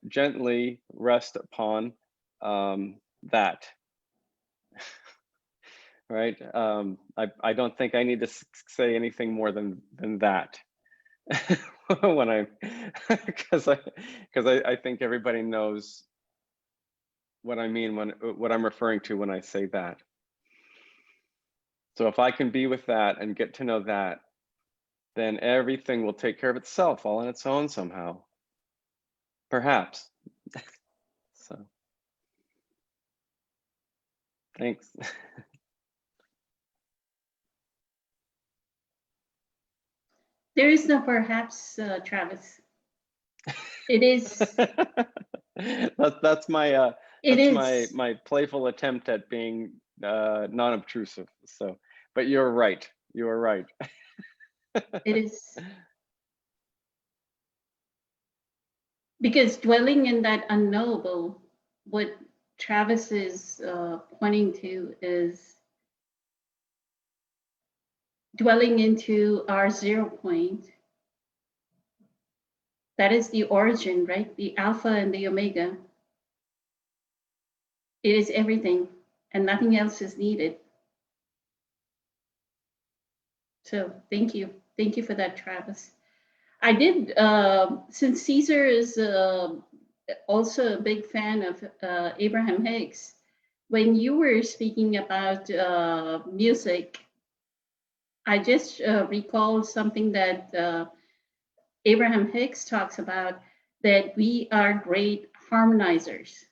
gently rest upon that. Right? I don't think I need to say anything more than that. When I, because I think everybody knows what I mean when what I'm referring to when I say that. So if I can be with that and get to know that, then everything will take care of itself all on its own somehow. Perhaps. So thanks. There is no perhaps, Travis. It is. That's my It that's is. my playful attempt at being non-obtrusive. So, but you're right. You are right. It is. Because dwelling in that unknowable, what Travis is pointing to is dwelling into our 0 point. That is the origin, right? The alpha and the omega. It is everything, and nothing else is needed. So thank you. Thank you for that, Travis. I did, since Caesar is also a big fan of Abraham Hicks, when you were speaking about music, I just recalled something that Abraham Hicks talks about, that we are great harmonizers,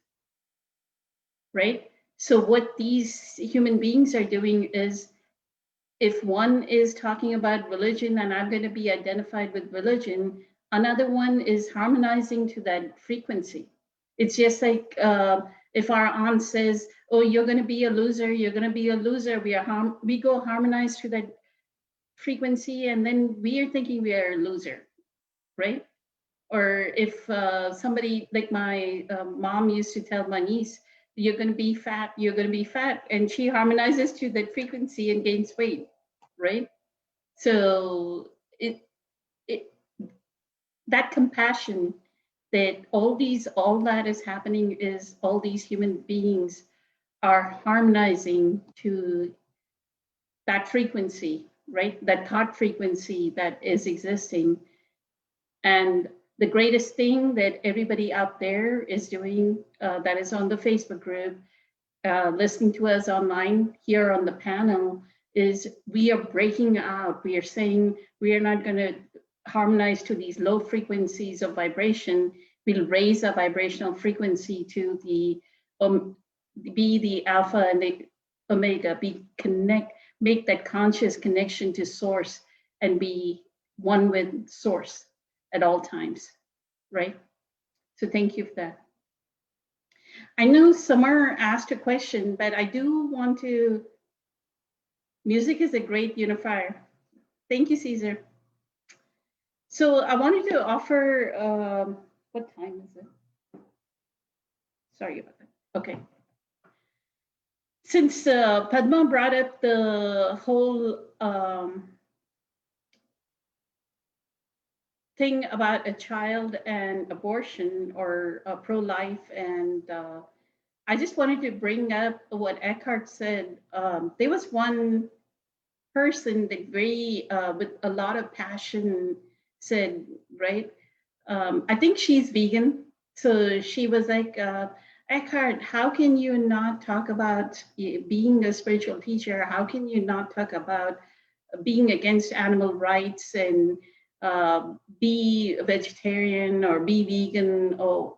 right? So what these human beings are doing is, if one is talking about religion and I'm going to be identified with religion, another one is harmonizing to that frequency. It's just like if our aunt says, oh, you're going to be a loser, you're going to be a loser, we go harmonize to that frequency, and then we are thinking we are a loser, right? Or if somebody, like my mom used to tell my niece, you're going to be fat, you're going to be fat, and she harmonizes to that frequency and gains weight, right? So that compassion, that all that is happening is all these human beings are harmonizing to that frequency, right? That thought frequency that is existing. And the greatest thing that everybody out there is doing, that is on the Facebook group, listening to us online here on the panel, is we are breaking out. We are saying we are not going to harmonize to these low frequencies of vibration. We'll raise our vibrational frequency to the be the alpha and the omega, make that conscious connection to source and be one with source at all times, right? So thank you for that. I know Samar asked a question, but I do want to, music is a great unifier. Thank you, Caesar. So I wanted to offer, what time is it? Sorry about that. Okay. Since Padma brought up the whole thing about a child and abortion, or pro-life, and I just wanted to bring up what Eckhart said. There was one person that very, with a lot of passion, said, right? I think she's vegan. So she was like, Eckhart, how can you not talk about being a spiritual teacher? How can you not talk about being against animal rights and be a vegetarian or be vegan, or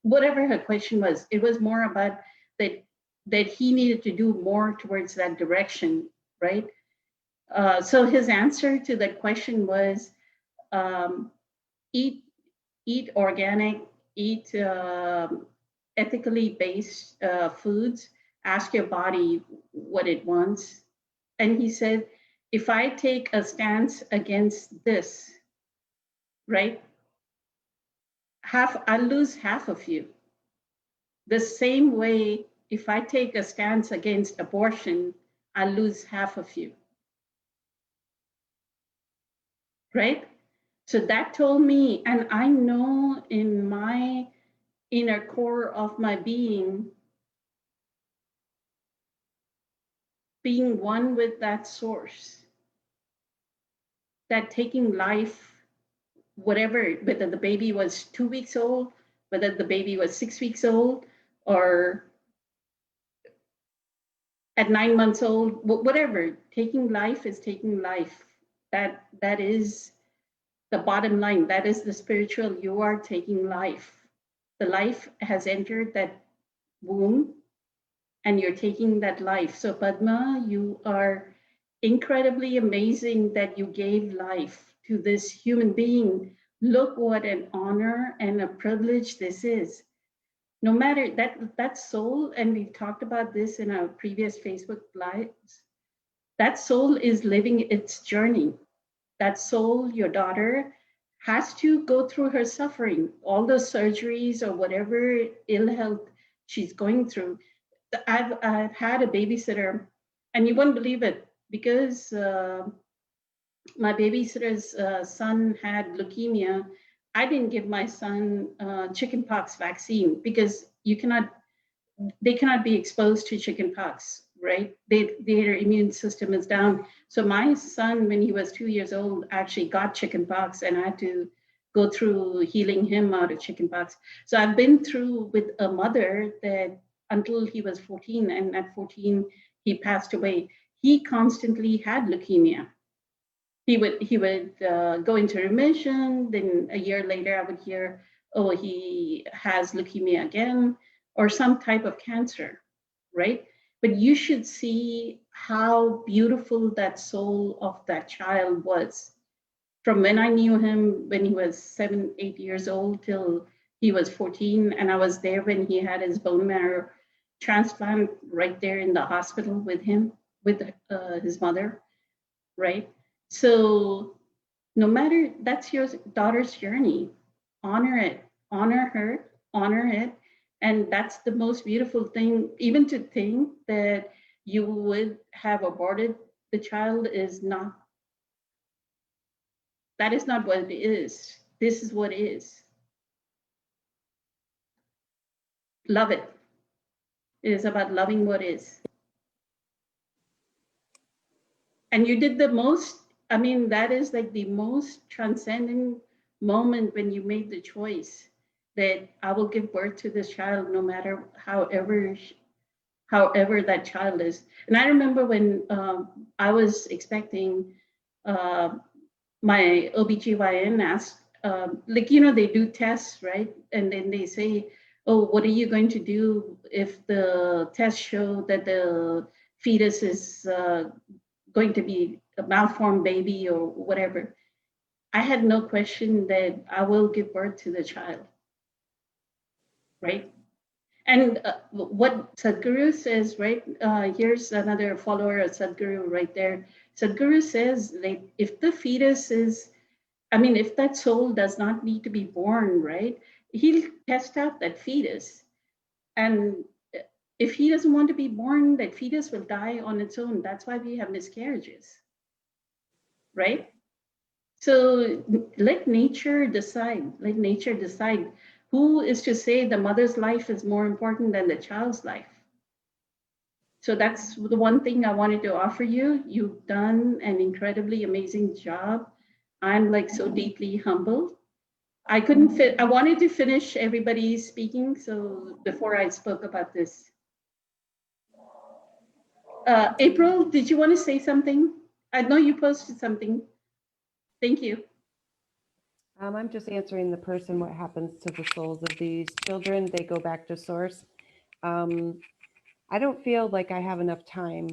whatever her question was? It was more about that he needed to do more towards that direction, right? So his answer to that question was, eat organic, eat ethically based foods, ask your body what it wants. And he said, if I take a stance against this, right, I'll lose half of you. The same way, if I take a stance against abortion, I'll lose half of you. Right? So that told me, and I know in my inner core of my being one with that source, that taking life, whatever, whether the baby was 2 weeks old, whether the baby was 6 weeks old, or at 9 months old, whatever, taking life is taking life. That is the bottom line. That is the spiritual. You are taking life. The life has entered that womb, and you're taking that life. So Padma, you are incredibly amazing that you gave life to this human being. Look what an honor and a privilege this is. No matter that soul, and we've talked about this in our previous Facebook lives, that soul is living its journey. That soul, your daughter, has to go through her suffering, all those surgeries or whatever ill health she's going through. I've had a babysitter, and you won't believe it, because my babysitter's son had leukemia. I didn't give my son chickenpox vaccine because they cannot be exposed to chickenpox, right? Their immune system is down. So my son, when he was 2 years old, actually got chickenpox, and I had to go through healing him out of chickenpox. So I've been through with a mother that until he was 14, and at 14 he passed away. He constantly had leukemia. He would go into remission. Then a year later, I would hear, oh, he has leukemia again, or some type of cancer, right? But you should see how beautiful that soul of that child was. From when I knew him, when he was 7, 8 years old, till he was 14, and I was there when he had his bone marrow transplant, right there in the hospital with him, with his mother, right? So no matter, that's your daughter's journey. Honor it, honor her, honor it. And that's the most beautiful thing. Even to think that you would have aborted the child that is not what it is. This is what is. Love it. It is about loving what is. And you did the most, I mean, that is like the most transcendent moment when you made the choice that I will give birth to this child, no matter however that child is. And I remember when I was expecting, my OBGYN asked, like, they do tests, right? And then they say, oh, what are you going to do if the tests show that the fetus is going to be a malformed baby or whatever? I had no question that I will give birth to the child, right? And what Sadhguru says, right? Here's another follower of Sadhguru right there. Sadhguru says, like, if the fetus is, I mean, if that soul does not need to be born, right? He'll test out that fetus. And if he doesn't want to be born, that fetus will die on its own. That's why we have miscarriages, right? So let nature decide. Let nature decide. Who is to say the mother's life is more important than the child's life? So that's the one thing I wanted to offer you. You've done an incredibly amazing job. I'm like so deeply humbled. I wanted to finish everybody speaking, so before I spoke about this. April, did you want to say something? I know you posted something. Thank you. I'm just answering the person what happens to the souls of these children. They go back to source. I don't feel like I have enough time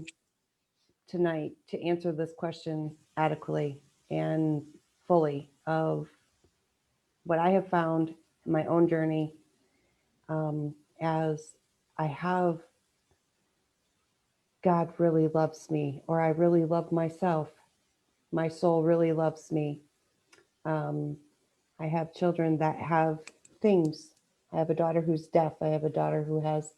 tonight to answer this question adequately and fully of what I have found in my own journey, as I have God really loves me, or I really love myself. My soul really loves me. Um, I have children that have things. I have a daughter who's deaf. I have a daughter who has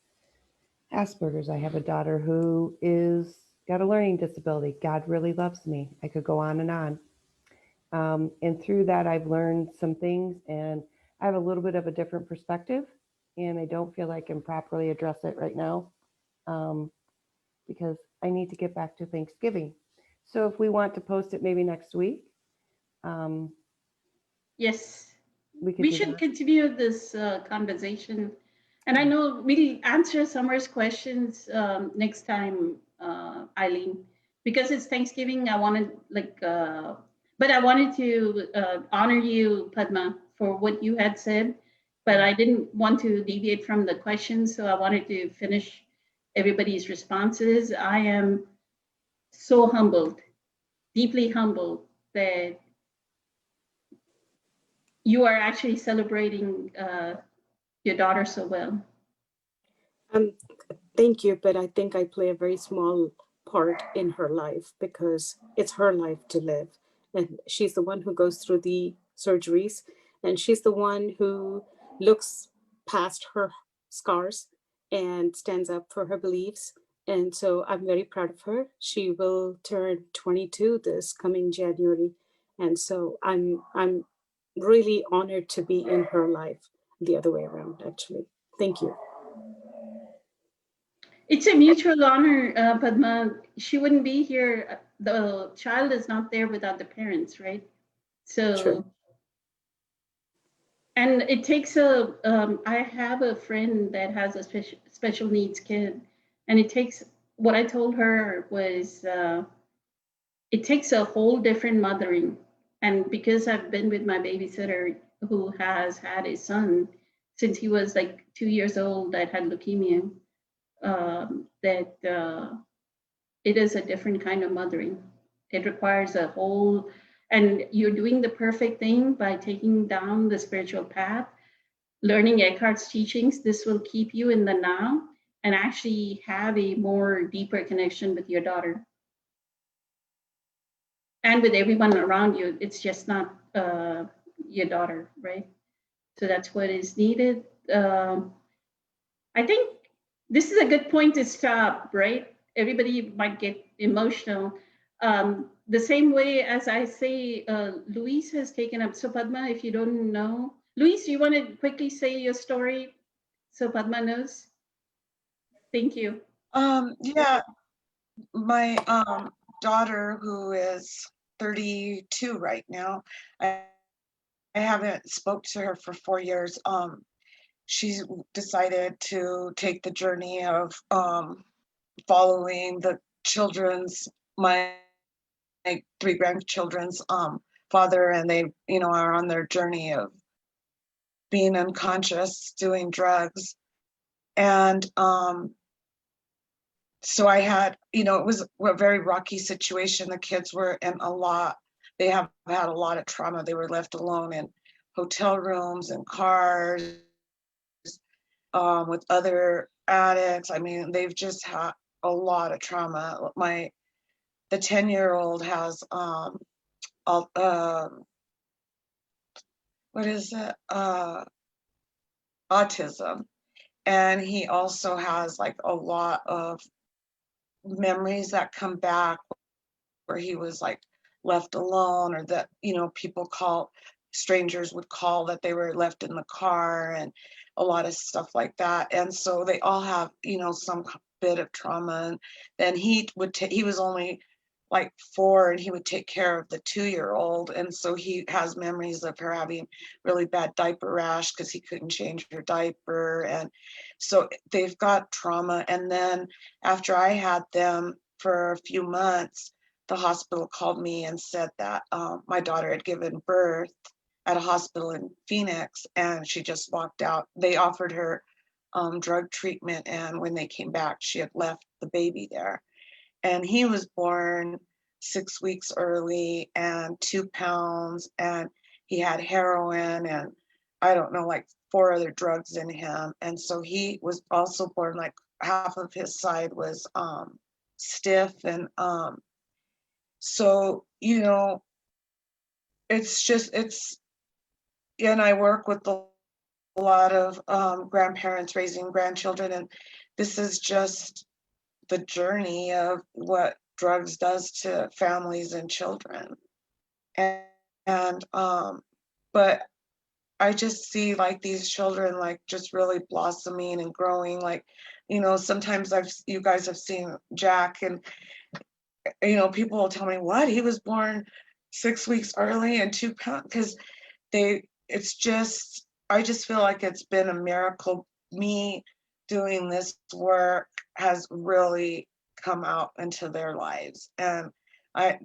Asperger's. I have a daughter who is got a learning disability. God really loves me. I could go on and on. And through that, I've learned some things, and I have a little bit of a different perspective, and I don't feel like I can properly address it right now because I need to get back to Thanksgiving. So if we want to post it maybe next week, um, Yes, we could we do should that. continue this conversation. And I know we'll answer Summer's questions next time, Eileen, because it's Thanksgiving. I wanted but I wanted to honor you, Padma, for what you had said, but I didn't want to deviate from the questions, so I wanted to finish everybody's responses. I am so humbled, deeply humbled that you are actually celebrating your daughter so well. Um, Thank you, but I think I play a very small part in her life because it's her life to live. And she's the one who goes through the surgeries, and she's the one who looks past her scars and stands up for her beliefs. And so I'm very proud of her. She will turn 22 this coming January. And so I'm really honored to be in her life, the other way around, actually. Thank you. It's a mutual honor, Padma. She wouldn't be here. The child is not there without the parents, right? So, True. and it takes I have a friend that has a special needs kid, and it takes, what I told her was, it takes a whole different mothering. And because I've been with my babysitter who has had a son since he was like 2 years old that had leukemia, that it is a different kind of mothering. It requires a whole, and you're doing the perfect thing by taking down the spiritual path, learning Eckhart's teachings. This will keep you in the now and actually have a more deeper connection with your daughter and with everyone around you. It's just not your daughter, right? So that's what is needed. I think this is a good point to stop, right? Everybody might get emotional. The same way as I say, Luis has taken up. So Padma, if you don't know, Luis, you want to quickly say your story so Padma knows? Thank you. Yeah, my daughter, who is 32 right now, I haven't spoke to her for 4 years. She's decided to take the journey of following the children's, my three grandchildren's father, and they, are on their journey of being unconscious, doing drugs. And so I had, it was a very rocky situation. The kids were in they have had a lot of trauma. They were left alone in hotel rooms and cars with other addicts. I mean, they've just had a lot of trauma. The 10-year-old has what is it? Autism. And he also has like a lot of memories that come back where he was like left alone, or that, strangers would call that they were left in the car, and a lot of stuff like that. And so they all have, some bit of trauma. And then he was only like 4, and he would take care of the 2-year-old. And so he has memories of her having really bad diaper rash because he couldn't change her diaper. And so they've got trauma. And then after I had them for a few months, the hospital called me and said that my daughter had given birth at a hospital in Phoenix, and she just walked out. They offered her drug treatment, and when they came back, she had left the baby there. And he was born 6 weeks early and 2 pounds, and he had heroin and I don't know, like 4 other drugs in him. And so he was also born like half of his side was stiff. And so, you know, and I work with a lot of grandparents raising grandchildren, and this is just the journey of what drugs does to families and children. And but I just see like these children like just really blossoming and growing. Like, you know, sometimes you guys have seen Jack, and you know, people will tell me, what, he was born 6 weeks early and 2 pounds, because it's just, I just feel like it's been a miracle. Me doing this work has really come out into their lives. And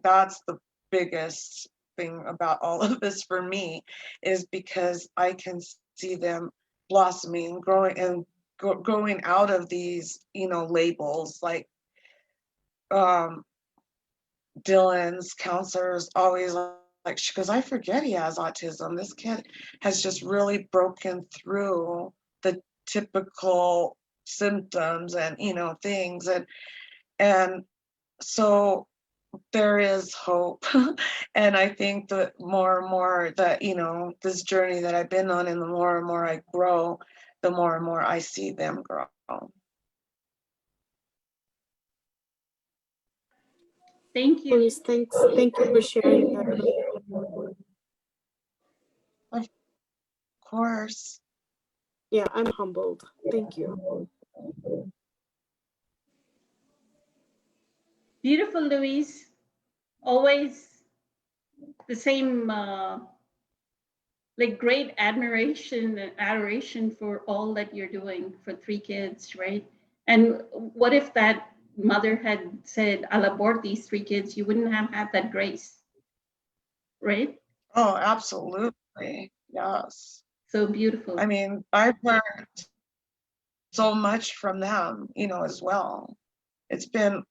that's the biggest thing about all of this for me, is because I can see them blossoming, growing, and growing out of these, you know, labels. Like Dylan's counselors always like, she goes, I forget he has autism. This kid has just really broken through the typical symptoms and, you know, things. And so there is hope. And I think that more and more that, you know, this journey that I've been on, and the more and more I grow, the more and more I see them grow. Thank you. Louise, thanks. Thank you for sharing that. Of course. Yeah, I'm humbled. Thank you. Beautiful, Louise. Always the same, like great admiration and adoration for all that you're doing for 3 kids, right? And what if that mother had said, I'll abort these 3 kids, you wouldn't have had that grace, right? Oh, absolutely. Yes. So beautiful. I mean, I've learned so much from them, you know, as well. It's been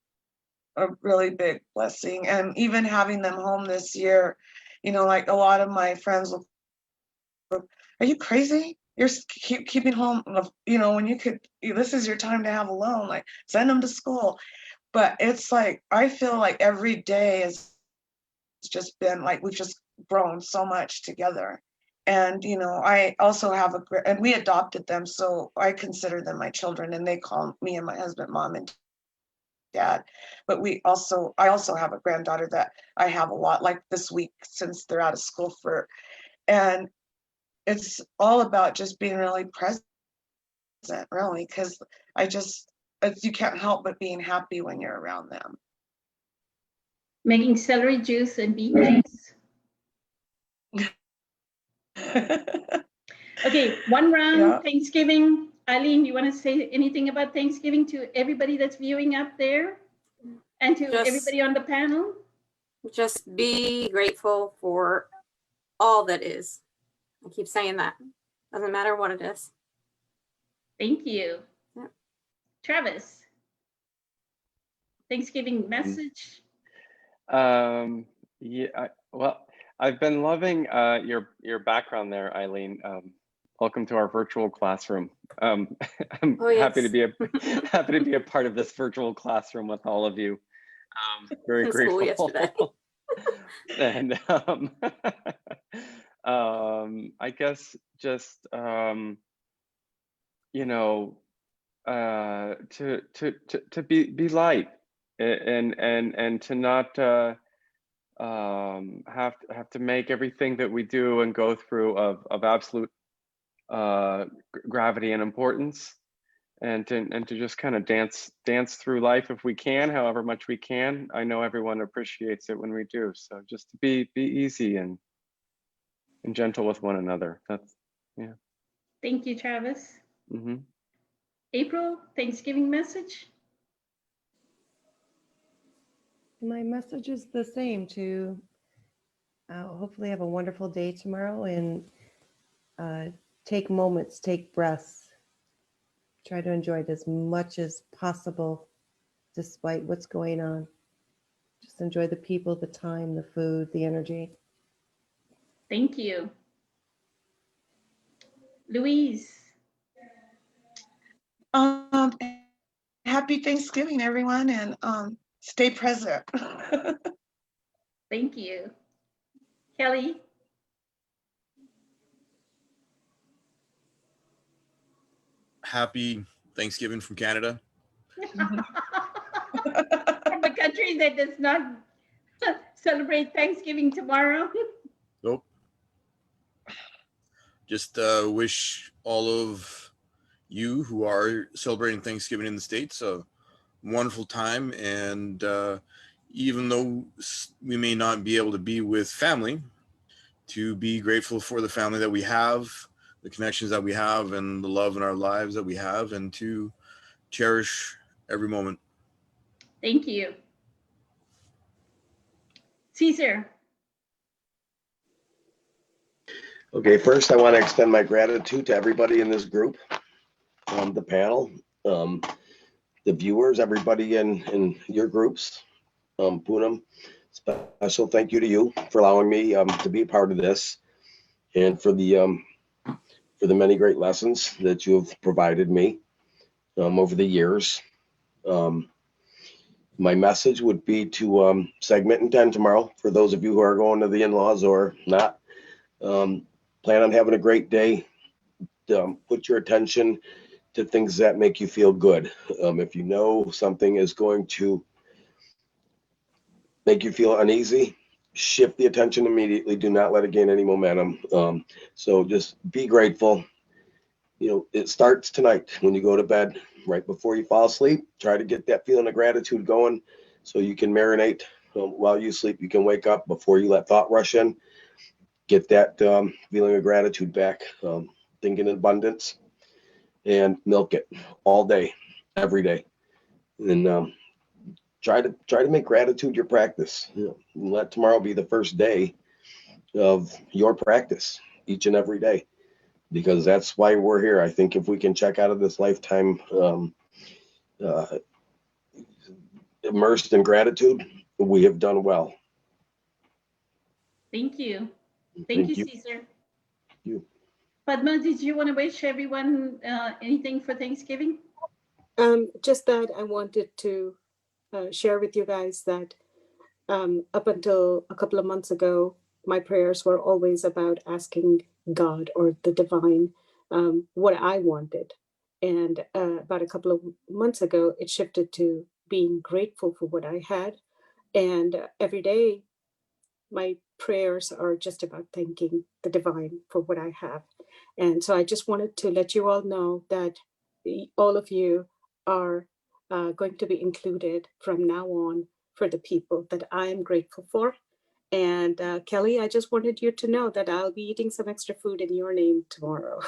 a really big blessing. And even having them home this year, you know, like a lot of my friends will, are you crazy? You're keeping home, you know, when you could, this is your time to have alone, like send them to school. But it's like, I feel like every day has just been like, we've just grown so much together. And, you know, I also have and we adopted them, so I consider them my children, and they call me and my husband mom and dad. But I also have a granddaughter that I have a lot, like this week, since they're out of school and it's all about just being really present, really, because you can't help but being happy when you're around them. Making celery juice and beet juice. Okay, one round, Yeah. Thanksgiving. Eileen, you want to say anything about Thanksgiving to everybody that's viewing up there and to everybody on the panel? Just be grateful for all that is. I keep saying that. Doesn't matter what it is. Thank you. Yep. Travis, Thanksgiving message? Yeah, well, I've been loving your background there, Eileen. Welcome to our virtual classroom. I'm happy to be a part of this virtual classroom with all of you. Very grateful. Yesterday. And I guess just you know, to be light and to not have to make everything that we do and go through of absolute gravity and importance, and to just kind of dance through life if we can, however much we can. I know everyone appreciates it when we do. So just to be easy and gentle with one another. That's, yeah. Thank you, Travis. Mm-hmm. April, Thanksgiving message? My message is the same, to hopefully have a wonderful day tomorrow, and take moments, take breaths, try to enjoy it as much as possible despite what's going on. Just enjoy the people, the time, the food, the energy. Thank you. Louise. Happy Thanksgiving, everyone, and stay present. Thank you. Kelly. Happy Thanksgiving from Canada. From a country that does not celebrate Thanksgiving tomorrow. Nope. Just wish all of you who are celebrating Thanksgiving in the States a wonderful time. And even though we may not be able to be with family, to be grateful for the family that we have, the connections that we have, and the love in our lives that we have, and to cherish every moment. Thank you. Caesar. Okay, first I want to extend my gratitude to everybody in this group, the panel, the viewers, everybody in your groups. Poonam, special thank you to you for allowing me to be a part of this, and for the many great lessons that you have provided me over the years. My message would be to segment in 10 tomorrow for those of you who are going to the in-laws or not. Plan on having a great day. Put your attention to things that make you feel good. If you know something is going to make you feel uneasy, shift the attention immediately. Do not let it gain any momentum. So just be grateful. You know, it starts tonight when you go to bed, right before you fall asleep. Try to get that feeling of gratitude going so you can marinate while you sleep. You can wake up before you let thought rush in. Get that feeling of gratitude back, think in abundance, and milk it all day, every day. And try to make gratitude your practice. You know, let tomorrow be the first day of your practice each and every day, because that's why we're here. I think if we can check out of this lifetime immersed in gratitude, we have done well. Thank you. Thank you, Caesar. You. Padma, did you want to wish everyone anything for Thanksgiving? Just that I wanted to share with you guys that up until a couple of months ago, my prayers were always about asking God or the divine what I wanted. And about a couple of months ago, it shifted to being grateful for what I had. And every day, my prayers are just about thanking the divine for what I have. And so I just wanted to let you all know that all of you are going to be included from now on for the people that I am grateful for. And Kelly, I just wanted you to know that I'll be eating some extra food in your name tomorrow.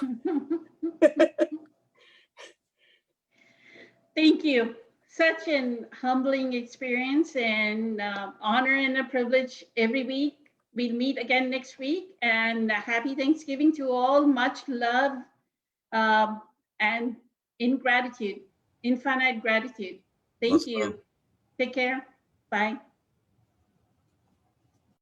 Thank you. Such an humbling experience and honor and a privilege every week. We'll meet again next week, and happy Thanksgiving to all. Much love and in gratitude, infinite gratitude. Thank you. Take care. Bye.